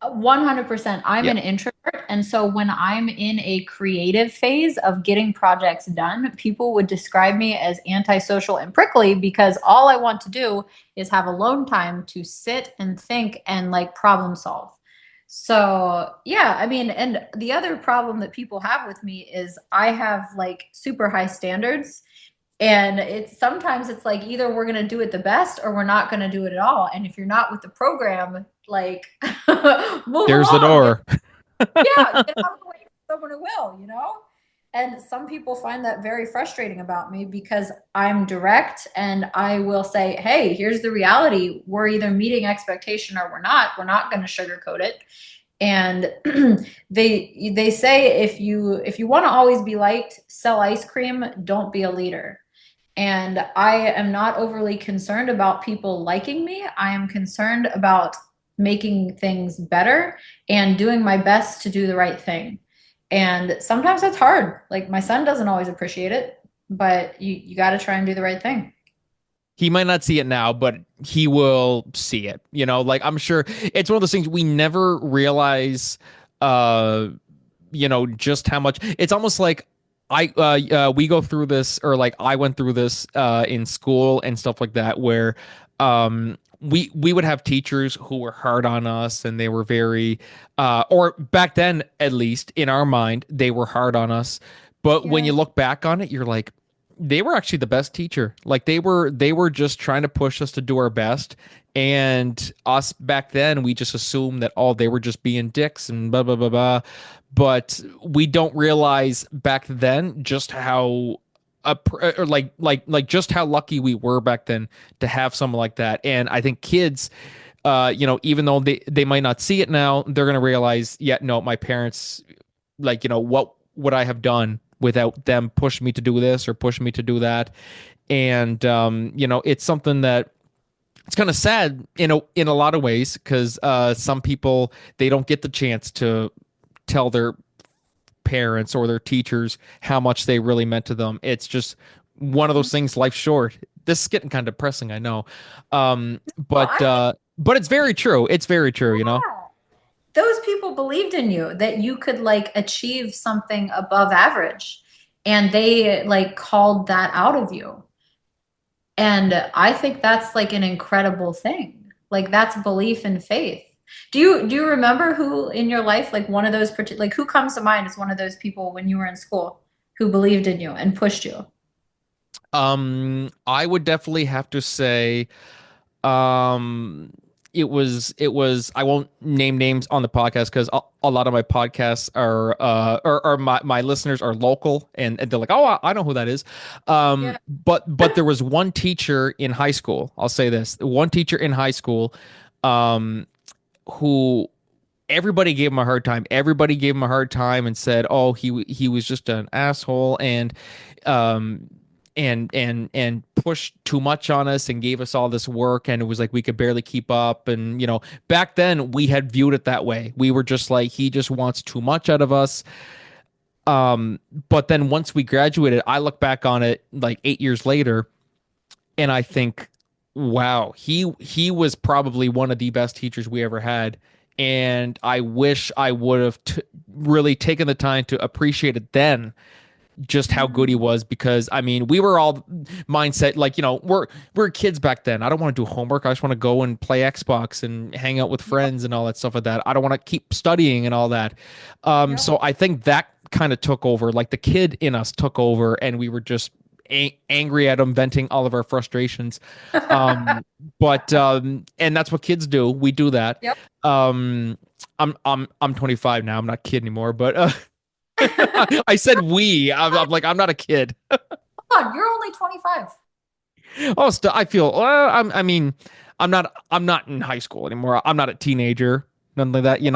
100%. I'm Yeah. an introvert. And so when I'm in a creative phase of getting projects done, people would describe me as antisocial and prickly because all I want to do is have alone time to sit and think and like problem solve. So, yeah, I mean, and the other problem that people have with me is I have like super high standards. And it's like either we're going to do it the best or we're not going to do it at all. And if you're not with the program, like move There's the along. door. Yeah, get out of the way for someone who will. And some people find that very frustrating about me because I'm direct and I will say, hey, here's the reality. We're either meeting expectation or we're not. We're not going to sugarcoat it. And they say if you want to always be liked, sell ice cream, don't be a leader. And I am not overly concerned about people liking me. I am concerned about making things better and doing my best to do the right thing. And sometimes that's hard. Like my son doesn't always appreciate it, but you got to try and do the right thing. He might not see it now, but he will see it. Like I'm sure it's one of those things we never realize, just how much it's almost like we go through this, or like I went through this in school and stuff like that, where we would have teachers who were hard on us, and they were very or back then, at least in our mind, they were hard on us But when Yeah. you look back on it, you're like, they were actually the best teacher. Like they were just trying to push us to do our best. And us back then, we just assumed that they were just being dicks and blah blah blah blah. But we don't realize back then just how or like just how lucky we were back then to have someone like that. And I think kids, even though they might not see it now, they're gonna realize, yeah, no, my parents, like, what would I have done without them pushing me to do this or pushing me to do that? And it's something that it's kind of sad in a lot of ways, because some people, they don't get the chance to tell their parents or their teachers how much they really meant to them. It's just one of those things. Life's short. This is getting kind of depressing, I know, but it's very true. It's very true. Those people believed in you, that you could like achieve something above average, and they like called that out of you. And I think that's like an incredible thing. Like that's belief and faith. Do you remember who in your life, like one of those like who comes to mind as one of those people when you were in school who believed in you and pushed you? I would definitely have to say, um, it was I won't name names on the podcast, because a lot of my podcasts are or my listeners are local, and they're like, oh, I know who that is. Yeah. But there was one teacher in high school. I'll say this: one teacher in high school, um, who everybody gave him a hard time. Everybody gave him a hard time and said, "Oh, he was just an asshole," um and pushed too much on us and gave us all this work, and it was like we could barely keep up. And back then we had viewed it that way. We were just like, he just wants too much out of us. But then once we graduated, I look back on it like 8 years later, and I think, wow, he was probably one of the best teachers we ever had. And I wish I would have really taken the time to appreciate it then, just how good he was. Because I mean, we were all mindset like, we're kids back then. I don't want to do homework. I just want to go and play Xbox and hang out with friends and all that stuff like that. I don't want to keep studying and all that. So I think that kind of took over. Like the kid in us took over, and we were just angry at him, venting all of our frustrations. But and that's what kids do. We do that. Yep. I'm 25 now. I'm not a kid anymore, but I said we. I'm like, I'm not a kid. Come on, you're only 25. Oh, I feel. I mean, I'm not in high school anymore. I'm not a teenager. Nothing like that. Kid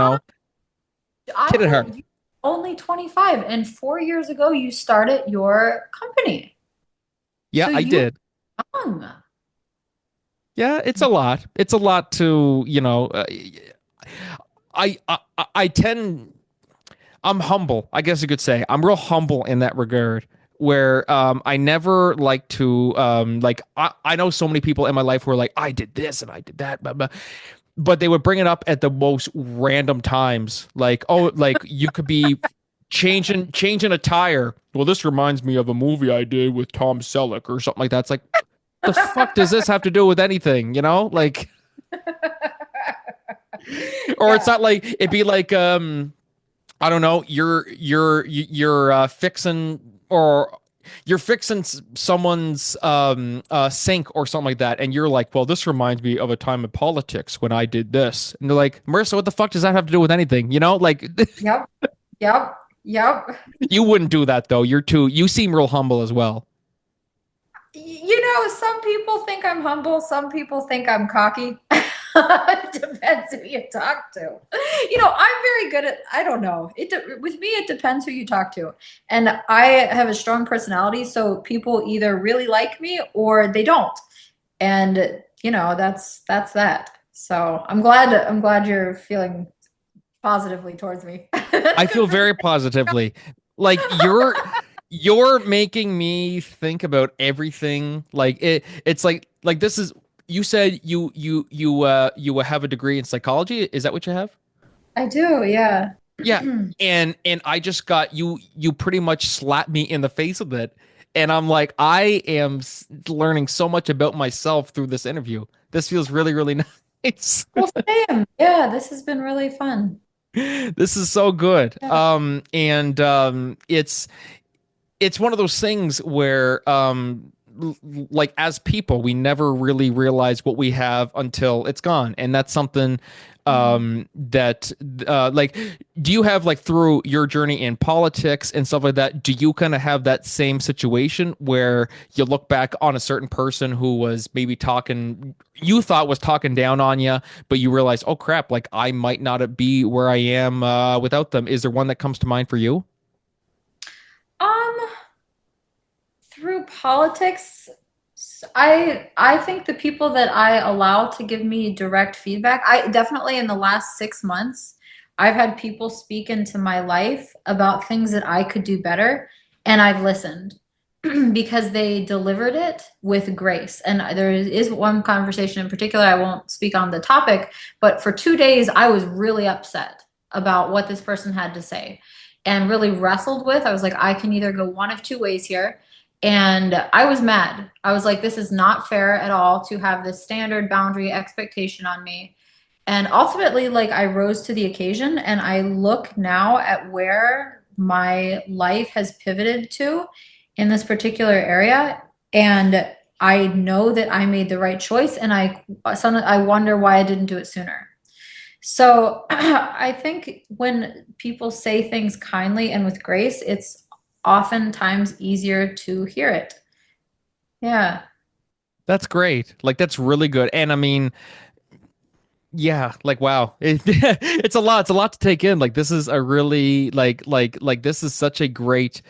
at heart. You're only 25, and 4 years ago you started your company. Yeah, So I did. young. Yeah, it's a lot. It's a lot to, I tend, I'm humble, I guess you could say. I'm real humble in that regard, where I never like to I know so many people in my life who are like, I did this and I did that, blah, blah. But they would bring it up at the most random times. Like, oh, like you could be changing a tire. Well, this reminds me of a movie I did with Tom Selleck or something like that. It's like, the fuck does this have to do with anything? Like, or it's not like, it'd be like, I don't know, you're fixing, or you're fixing someone's sink or something like that, and you're like, well, this reminds me of a time in politics when I did this, and they're like, Marissa, what the fuck does that have to do with anything? Like, Yep. you wouldn't do that though. You seem real humble as well. Some people think I'm humble. Some people think I'm cocky. It depends who you talk to. I'm very good at, I don't know. With me, it depends who you talk to. And I have a strong personality, so people either really like me or they don't. And, that's that. So I'm glad you're feeling positively towards me. I feel very positively. Like you're making me think about everything. Like it's like this is, you said you have a degree in psychology. Is that what you have? I do, yeah. Yeah. And I just got you pretty much slapped me in the face with it. And I'm like, I am learning so much about myself through this interview. This feels really, really nice. Well, same. Yeah, this has been really fun. This is so good. Yeah. And it's it's one of those things where like as people we never really realize what we have until it's gone, and that's something that like, do you have, like, through your journey in politics and stuff like that, do you kind of have that same situation where you look back on a certain person who was maybe you thought was talking down on you, but you realize, oh crap, like I might not be where I am without them? Is there one that comes to mind for you? Through politics, I think the people that I allow to give me direct feedback, I definitely in the last 6 months, I've had people speak into my life about things that I could do better, and I've listened because they delivered it with grace. And there is one conversation in particular, I won't speak on the topic, but for 2 days I was really upset about what this person had to say and really wrestled with. I was like, I can either go one of two ways here. And I was mad. I was like, this is not fair at all to have this standard boundary expectation on me. And ultimately, like, I rose to the occasion, and I look now at where my life has pivoted to in this particular area. And I know that I made the right choice, and I wonder why I didn't do it sooner. So I think when people say things kindly and with grace, it's oftentimes easier to hear it. Yeah. That's great. Like, that's really good. And I mean, yeah, like, wow. It's a lot. It's a lot to take in. Like, this is a really like this is such a great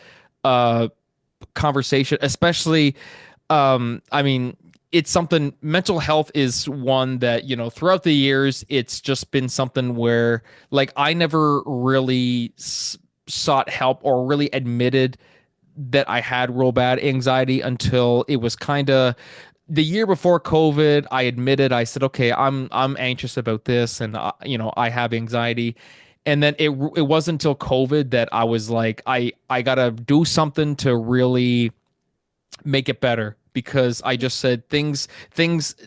conversation, especially I mean, it's something, mental health is one that, you know, throughout the years, it's just been something where, like, I never really sought help or really admitted that I had real bad anxiety until it was kind of the year before COVID. I admitted, I said, okay, I'm anxious about this, and you know, I have anxiety. And then it wasn't until COVID that I was like, I gotta do something to really make it better, because I just said things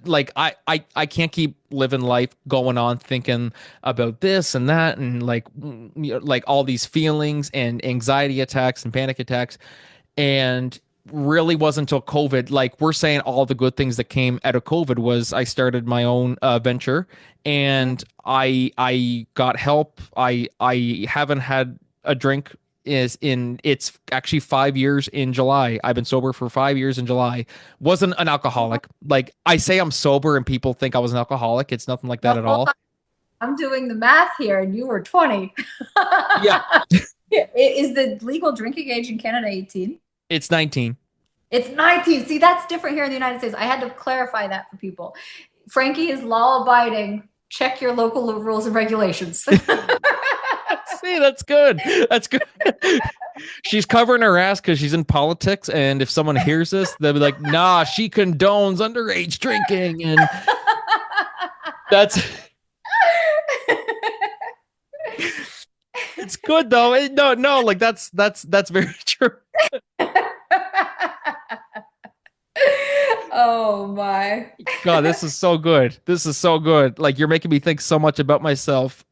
like I can't keep living life going on thinking about this and that, and like, you know, like all these feelings and anxiety attacks and panic attacks. And really wasn't until COVID, like, we're saying all the good things that came out of COVID was I started my own venture, and I got help. I haven't had a drink it's actually 5 years in July. I've been sober for 5 years in July. Wasn't an alcoholic. Like, I say I'm sober and people think I was an alcoholic. It's nothing like that at all. I'm doing the math here, and you were 20. Yeah. Is the legal drinking age in Canada 18? It's 19. It's 19. See, that's different here in the United States. I had to clarify that for people. Franky is law-abiding. Check your local rules and regulations. See, that's good. That's good. She's covering her ass because she's in politics, and if someone hears this, they'll be like, nah, she condones underage drinking. And that's... It's good, though. No, like, that's very true. Oh my God, this is so good. This is so good. Like, you're making me think so much about myself.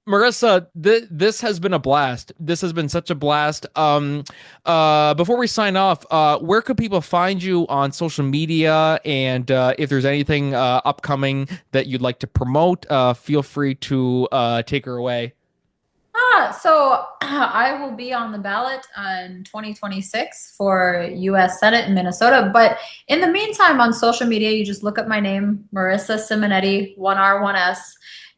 Marissa, this has been a blast. This has been such a blast. Before we sign off, where could people find you on social media? And if there's anything upcoming that you'd like to promote, feel free to take her away. So I will be on the ballot in 2026 for U.S. Senate in Minnesota. But in the meantime, on social media, you just look up my name, Marisa Simonetti, 1R, 1S.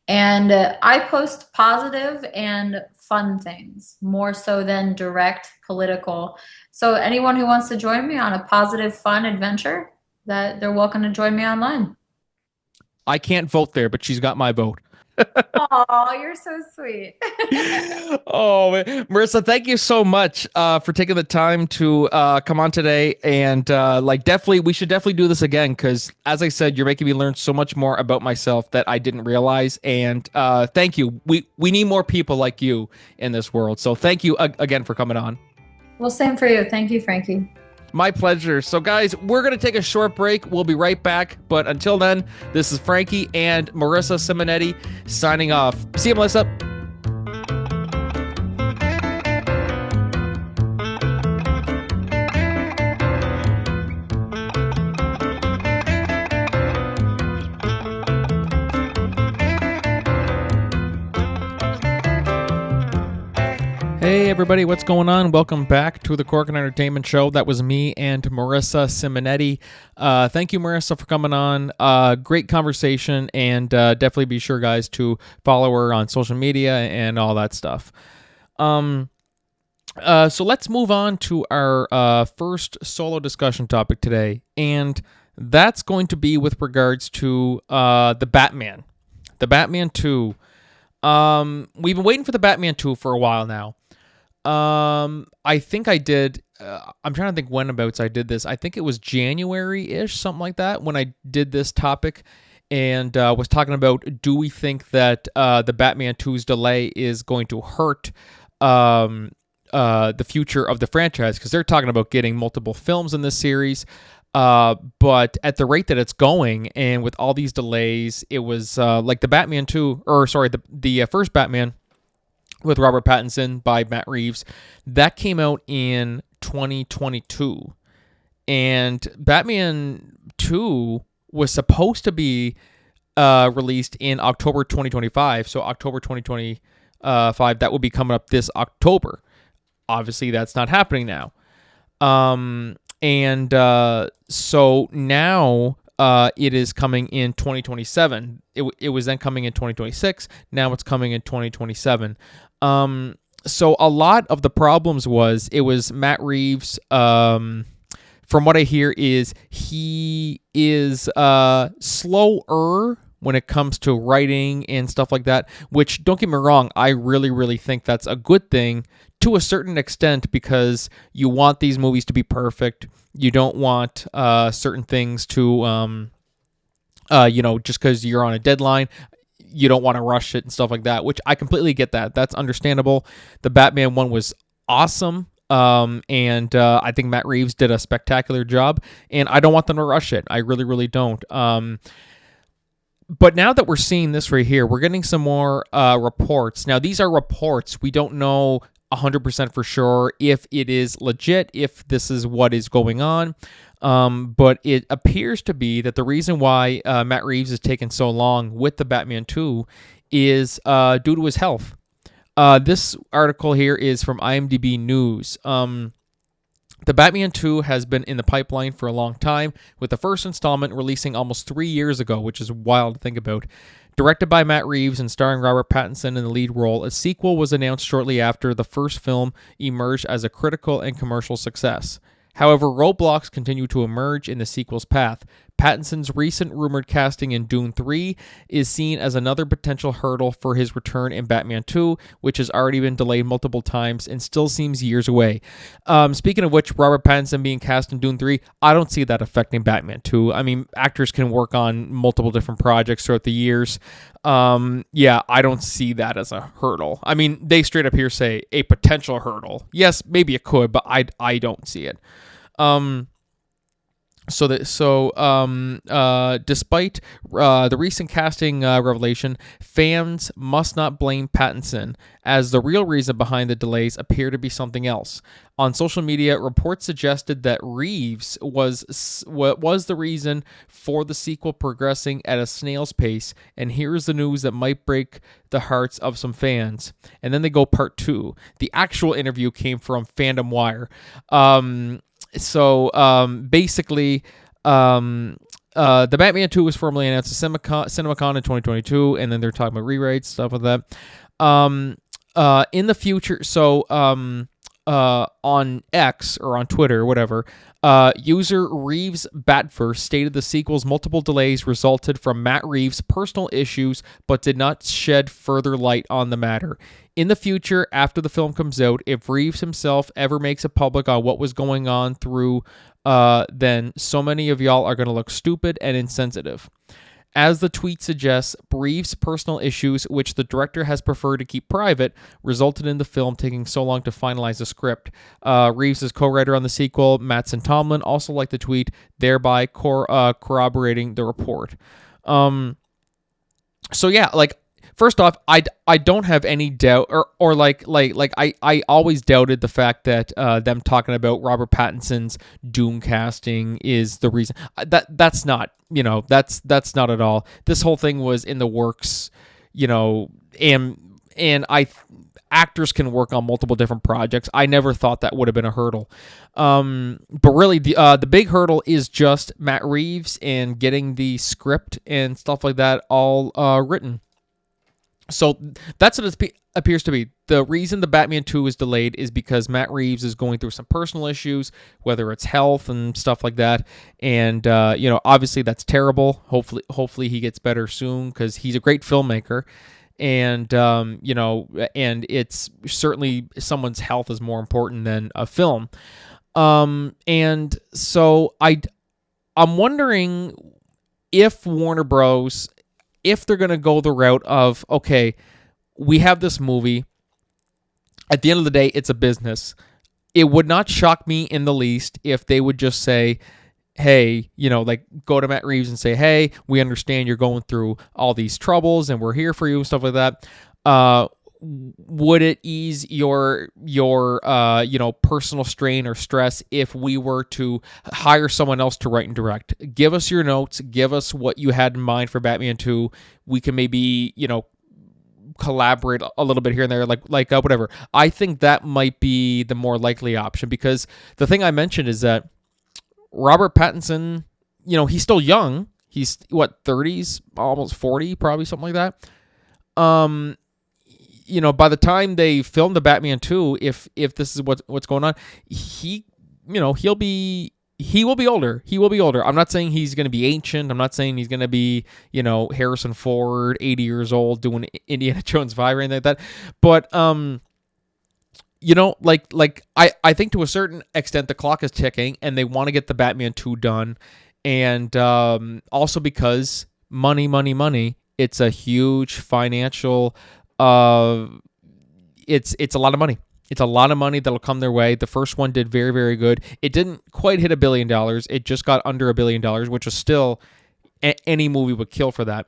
And I post positive and fun things, more so than direct political. So anyone who wants to join me on a positive, fun adventure, that they're welcome to join me online. I can't vote there, but she's got my vote. Oh, you're so sweet. Oh, man. Marissa, thank you so much for taking the time to come on today. And we should definitely do this again, because, as I said, you're making me learn so much more about myself that I didn't realize. And thank you. We need more people like you in this world. So thank you again for coming on. Well, same for you. Thank you, Franky. My pleasure. So, guys, we're going to take a short break. We'll be right back. But until then, this is Franky and Marisa Simonetti signing off. See you, Melissa. Hey everybody, what's going on? Welcome back to the Corkin Entertainment Show. That was me and Marisa Simonetti. Thank you, Marissa, for coming on. Great conversation, and definitely be sure, guys, to follow her on social media and all that stuff. So let's move on to our first solo discussion topic today, and that's going to be with regards to the Batman. The Batman 2. We've been waiting for the Batman 2 for a while now. I think I did. I'm trying to think whenabouts I did this. I think it was January-ish, something like that, when I did this topic and was talking about, do we think that the Batman 2's delay is going to hurt the future of the franchise? Because they're talking about getting multiple films in this series. But at the rate that it's going, and with all these delays, it was like the Batman 2, or sorry, the first Batman with Robert Pattinson by Matt Reeves, that came out in 2022. And Batman 2 was supposed to be released in October 2025. So October 2025, that will be coming up this October. Obviously, that's not happening now. And so now it is coming in 2027. It was then coming in 2026. Now it's coming in 2027. So a lot of the problems it was Matt Reeves. From what I hear, he is slower when it comes to writing and stuff like that, which, don't get me wrong, I really, really think that's a good thing to a certain extent, because you want these movies to be perfect. You don't want certain things to, just because you're on a deadline, you don't want to rush it and stuff like that, which I completely get that. That's understandable. The Batman one was awesome. And I think Matt Reeves did a spectacular job, and I don't want them to rush it. I really, really don't. But now that we're seeing this right here, we're getting some more reports. Now, these are reports. We don't know 100% for sure if it is legit, if this is what is going on. But it appears to be that the reason why Matt Reeves is taking so long with the Batman 2 is due to his health. This article here is from IMDb News. The Batman 2 has been in the pipeline for a long time, with the first installment releasing almost 3 years ago, which is wild to think about. Directed by Matt Reeves and starring Robert Pattinson in the lead role, a sequel was announced shortly after the first film emerged as a critical and commercial success. However, roadblocks continue to emerge in the sequel's path. Pattinson's recent rumored casting in Dune 3 is seen as another potential hurdle for his return in Batman 2, which has already been delayed multiple times and still seems years away. Speaking of which, Robert Pattinson being cast in Dune 3, I don't see that affecting Batman 2. I mean, actors can work on multiple different projects throughout the years. I don't see that as a hurdle. I mean, they straight up here say a potential hurdle. Yes, maybe it could, but I don't see it. Despite the recent casting revelation, fans must not blame Pattinson, as the real reason behind the delays appear to be something else. On social media, reports suggested that Reeves was the reason for the sequel progressing at a snail's pace, and here's the news that might break the hearts of some fans. And then they go part 2. The actual interview came from Fandom Wire. Basically, the Batman 2 was formally announced at CinemaCon in 2022, and then they're talking about rewrites, stuff like that. In the future, on X, or on Twitter, or whatever, user Reeves Batverse stated the sequel's multiple delays resulted from Matt Reeves' personal issues, but did not shed further light on the matter. In the future, after the film comes out, if Reeves himself ever makes it public on what was going on then so many of y'all are going to look stupid and insensitive. As the tweet suggests, Reeves' personal issues, which the director has preferred to keep private, resulted in the film taking so long to finalize the script. Reeves is co-writer on the sequel. Mattson Tomlin also liked the tweet, thereby corroborating the report. First off, I don't have any doubt, I always doubted the fact that them talking about Robert Pattinson's Dune casting is the reason. That's not at all. This whole thing was in the works, and actors can work on multiple different projects. I never thought that would have been a hurdle. But really, the big hurdle is just Matt Reeves and getting the script and stuff like that all written. So that's what it appears to be. The reason the Batman 2 is delayed is because Matt Reeves is going through some personal issues, whether it's health and stuff like that. And, obviously that's terrible. Hopefully he gets better soon because he's a great filmmaker. And, and it's certainly someone's health is more important than a film. And so I'm wondering if Warner Bros., if they're going to go the route of, okay, we have this movie. At the end of the day, it's a business. It would not shock me in the least if they would just say, hey, go to Matt Reeves and say, hey, we understand you're going through all these troubles and we're here for you and stuff like that. Would it ease your personal strain or stress if we were to hire someone else to write and direct? Give us your notes. Give us what you had in mind for Batman 2. We can maybe, collaborate a little bit here and there, like whatever. I think that might be the more likely option because the thing I mentioned is that Robert Pattinson, he's still young. He's 30s, almost 40, probably something like that. By the time they film the Batman 2, if this is what's going on, he will be older. He will be older. I'm not saying he's going to be ancient. I'm not saying he's going to be, Harrison Ford, 80 years old, doing Indiana Jones 5 or anything like that. But, I think to a certain extent the clock is ticking and they want to get the Batman 2 done. And also because money, it's a huge financial, it's a lot of money. It's a lot of money that'll come their way. The first one did very, very good. It didn't quite hit $1 billion. It just got under $1 billion, which is still any movie would kill for that.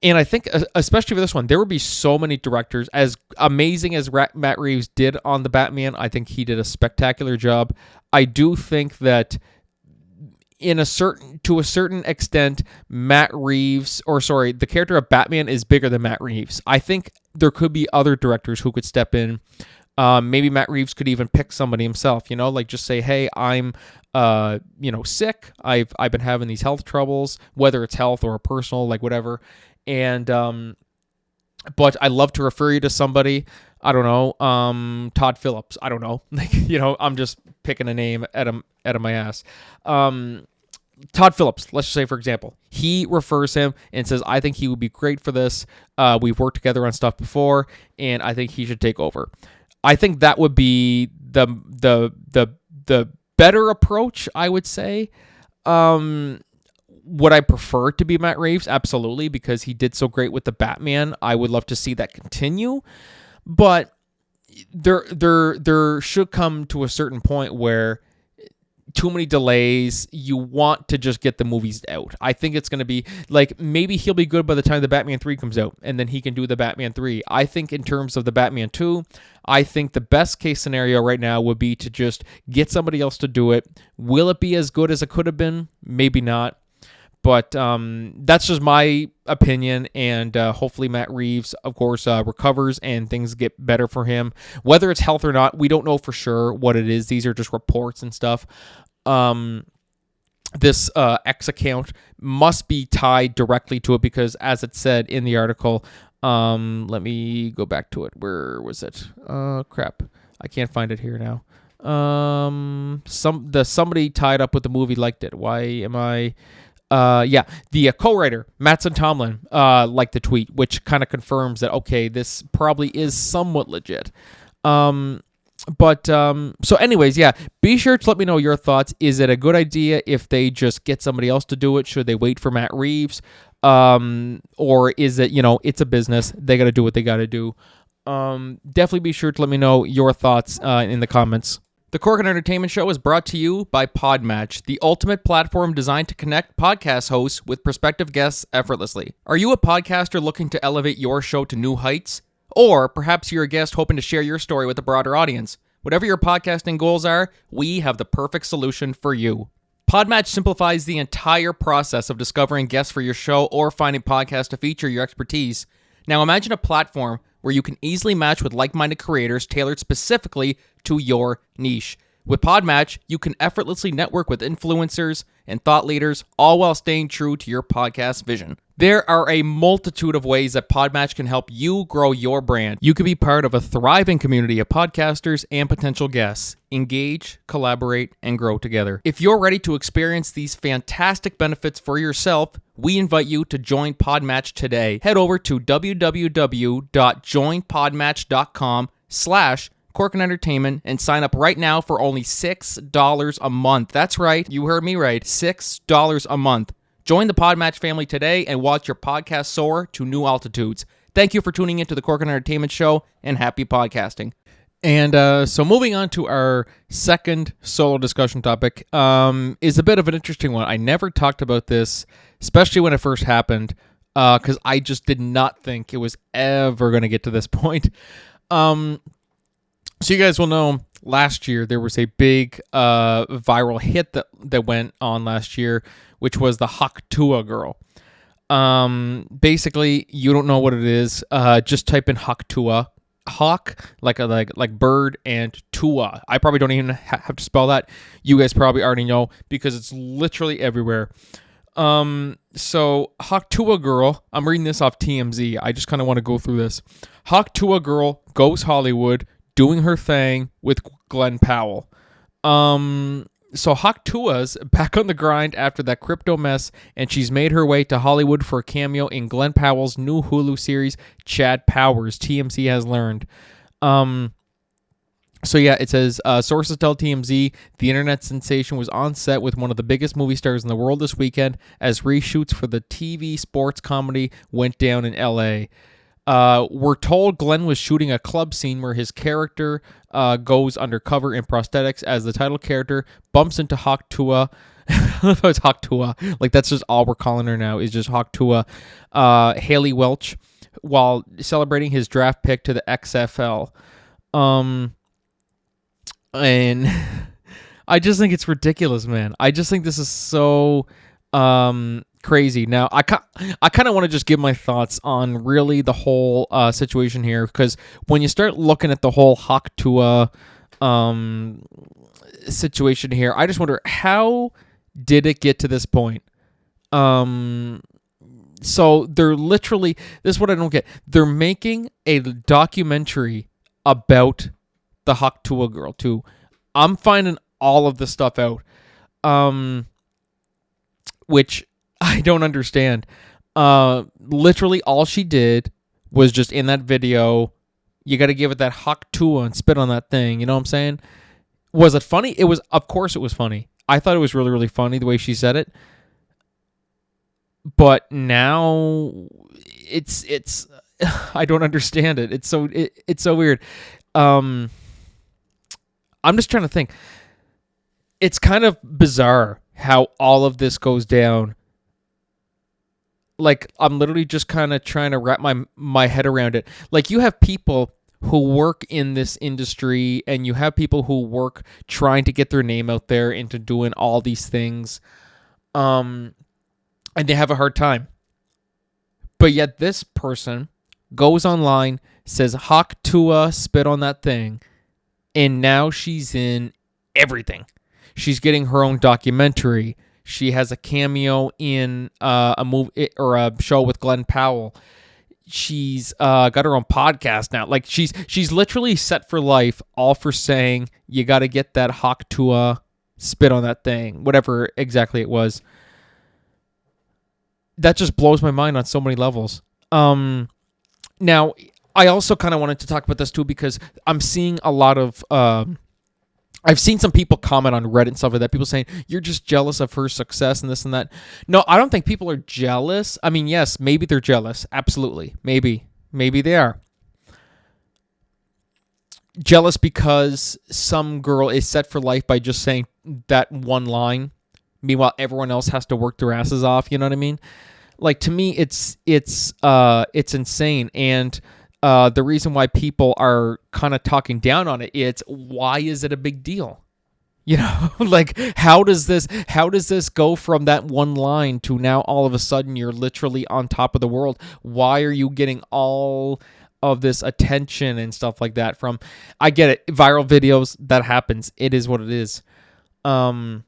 And I think, especially for this one, there would be so many directors. As amazing as Matt Reeves did on the Batman, I think he did a spectacular job. I do think that to a certain extent, the character of Batman is bigger than Matt Reeves. I think there could be other directors who could step in. Maybe Matt Reeves could even pick somebody himself, just say, hey, I'm, sick. I've been having these health troubles, whether it's health or personal, whatever. And, but I love to refer you to somebody. I don't know, Todd Phillips. I don't know. I'm just picking a name out of my ass. Todd Phillips, let's just say, for example, he refers him and says, I think he would be great for this. We've worked together on stuff before, and I think he should take over. I think that would be the better approach, I would say. Would I prefer it to be Matt Reeves? Absolutely, because he did so great with the Batman. I would love to see that continue. But there should come to a certain point where too many delays, you want to just get the movies out. I think it's going to be maybe he'll be good by the time the Batman 3 comes out and then he can do the Batman 3. I think in terms of the Batman 2, I think the best case scenario right now would be to just get somebody else to do it. Will it be as good as it could have been? Maybe not. But that's just my opinion, and hopefully Matt Reeves, of course, recovers and things get better for him. Whether it's health or not, we don't know for sure what it is. These are just reports and stuff. This X account must be tied directly to it because, as it said in the article, let me go back to it. Where was it? Crap. I can't find it here now. Somebody tied up with the movie liked it. Why am I... the co-writer, Mattson Tomlin, liked the tweet, which kind of confirms that, okay, this probably is somewhat legit. So anyways, be sure to let me know your thoughts. Is it a good idea if they just get somebody else to do it? Should they wait for Matt Reeves? Or is it, it's a business. They got to do what they got to do. Definitely be sure to let me know your thoughts in the comments. The Corkin Entertainment Show is brought to you by Podmatch, the ultimate platform designed to connect podcast hosts with prospective guests effortlessly. Are you a podcaster looking to elevate your show to new heights? Or perhaps you're a guest hoping to share your story with a broader audience. Whatever your podcasting goals are, we have the perfect solution for you. Podmatch simplifies the entire process of discovering guests for your show or finding podcasts to feature your expertise. Now imagine a platform where you can easily match with like-minded creators tailored specifically to your niche. With Podmatch, you can effortlessly network with influencers and thought leaders, all while staying true to your podcast vision. There are a multitude of ways that Podmatch can help you grow your brand. You can be part of a thriving community of podcasters and potential guests. Engage, collaborate, and grow together. If you're ready to experience these fantastic benefits for yourself, we invite you to join Podmatch today. Head over to www.joinpodmatch.com/Cork and Entertainment and sign up right now for only $6 a month. That's right, you heard me right, $6 a month. Join the Podmatch family today and watch your podcast soar to new altitudes. Thank you for tuning into the Cork and Entertainment Show, and happy podcasting. And so moving on to our second solo discussion topic is a bit of an interesting one. I never talked about this, especially when it first happened, because I just did not think it was ever going to get to this point. So you guys will know last year there was a big viral hit that went on last year, which was the Hawk Tuah girl. Basically, you don't know what it is. Just type in Hawk Tuah. Hawk, like bird, and Tuah. I probably don't even have to spell that. You guys probably already know because it's literally everywhere. So Hawk Tuah girl, I'm reading this off TMZ. I just kind of want to go through this. Hawk Tuah girl goes Hollywood, doing her thing with Glenn Powell. So Hawk Tuah's back on the grind after that crypto mess, and she's made her way to Hollywood for a cameo in Glenn Powell's new Hulu series, Chad Powers, TMZ has learned. So yeah, it says, sources tell TMZ the internet sensation was on set with one of the biggest movie stars in the world this weekend as reshoots for the TV sports comedy went down in LA. We're told Glenn was shooting a club scene where his character goes undercover in prosthetics as the title character bumps into Hawk Tuah. It's Hawk Tuah. Like, that's just all we're calling her now, is just Hawk Tuah. Haley Welch, while celebrating his draft pick to the XFL. And I just think it's ridiculous, man. I just think this is so crazy. Now, I kind of want to just give my thoughts on really the whole situation here, because when you start looking at the whole Hawk Tuah situation here, I just wonder, how did it get to this point? So they're literally, this is what I don't get. They're making a documentary about the Hawk Tuah girl too. I'm finding all of this stuff out, which I don't understand. Literally all she did was just in that video, you got to give it that Hawk Tuah and spit on that thing. You know what I'm saying? Was it funny? It was, of course it was funny. I thought it was really, really funny the way she said it. But now it's I don't understand it. It's so weird. I'm just trying to think. It's kind of bizarre how all of this goes down. Like, I'm literally just kind of trying to wrap my head around it. Like, you have people who work in this industry, and you have people who work trying to get their name out there into doing all these things, and they have a hard time. But yet this person goes online, says Hawk Tuah, spit on that thing, and now she's in everything. She's getting her own documentary. She has a cameo in a movie or a show with Glenn Powell. She's got her own podcast now. Like, she's literally set for life, all for saying you got to get that Hawk Tuah, spit on that thing, whatever exactly it was. That just blows my mind on so many levels. Now, I also kind of wanted to talk about this too, because I'm seeing a lot of I've seen some people comment on Reddit and stuff like that. People saying, you're just jealous of her success and this and that. No, I don't think people are jealous. I mean, yes, maybe they're jealous. Absolutely. Maybe they are. Jealous because some girl is set for life by just saying that one line. Meanwhile, everyone else has to work their asses off. You know what I mean? Like, to me, it's insane. And the reason why people are kind of talking down on it, it's why is it a big deal? You know, like, how does this go from that one line to now all of a sudden you're literally on top of the world? Why are you getting all of this attention and stuff like that from, I get it, viral videos, that happens. It is what it is. But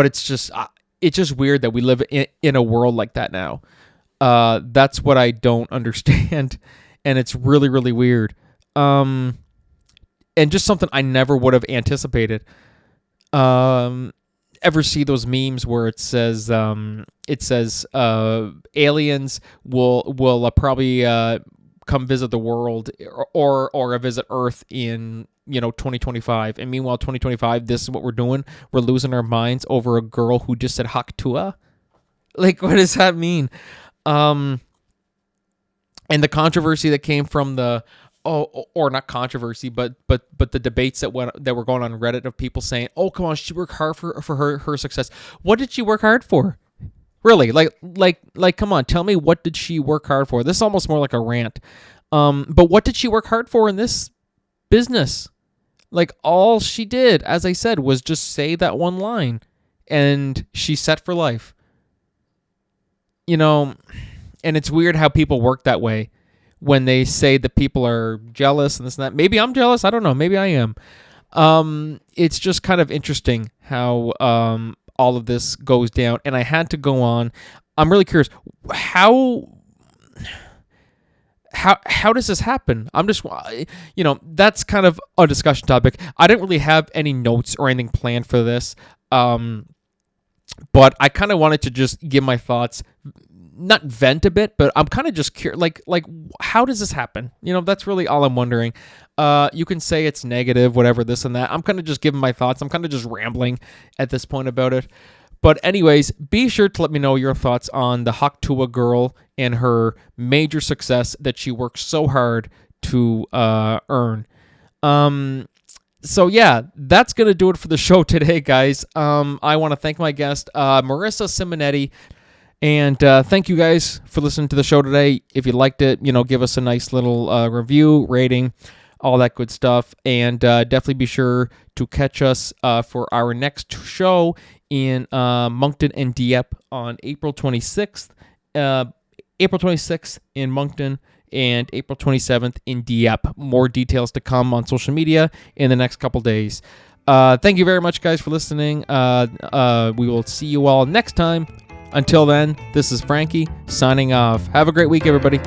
it's just weird that we live in a world like that now. That's what I don't understand. And it's really, really weird. And just something I never would have anticipated. Ever see those memes where it says aliens will probably come visit the world or visit Earth in 2025, and meanwhile 2025, this is what we're doing. We're losing our minds over a girl who just said Hawk Tuah. Like, what does that mean? And the controversy that came from the or not controversy, but the debates that were going on Reddit of people saying, "Oh, come on, she worked hard for her success." What did she work hard for? Really? Like, come on, tell me, what did she work hard for? This is almost more like a rant. But what did she work hard for in this business? Like, all she did, as I said, was just say that one line, and she's set for life. And it's weird how people work that way. When they say that people are jealous and this and that. Maybe I'm jealous. I don't know. Maybe I am. It's just kind of interesting how all of this goes down. And I had to go on. I'm really curious. How does this happen? I'm just, that's kind of a discussion topic. I didn't really have any notes or anything planned for this. But I kind of wanted to just give my thoughts. Not vent a bit, but I'm kind of just curious, like how does this happen? That's really all I'm wondering. You can say it's negative, whatever, this and that. I'm kind of just giving my thoughts. I'm kind of just rambling at this point about it. But anyways, be sure to let me know your thoughts on the Hawk Tuah girl and her major success that she worked so hard to earn. So yeah, that's going to do it for the show today, guys. I want to thank my guest, Marisa Simonetti. And thank you guys for listening to the show today. If you liked it, give us a nice little review, rating, all that good stuff. And definitely be sure to catch us for our next show in Moncton and Dieppe on April 26th. April 26th in Moncton and April 27th in Dieppe. More details to come on social media in the next couple days. Thank you very much, guys, for listening. We will see you all next time. Until then, this is Franky signing off. Have a great week, everybody.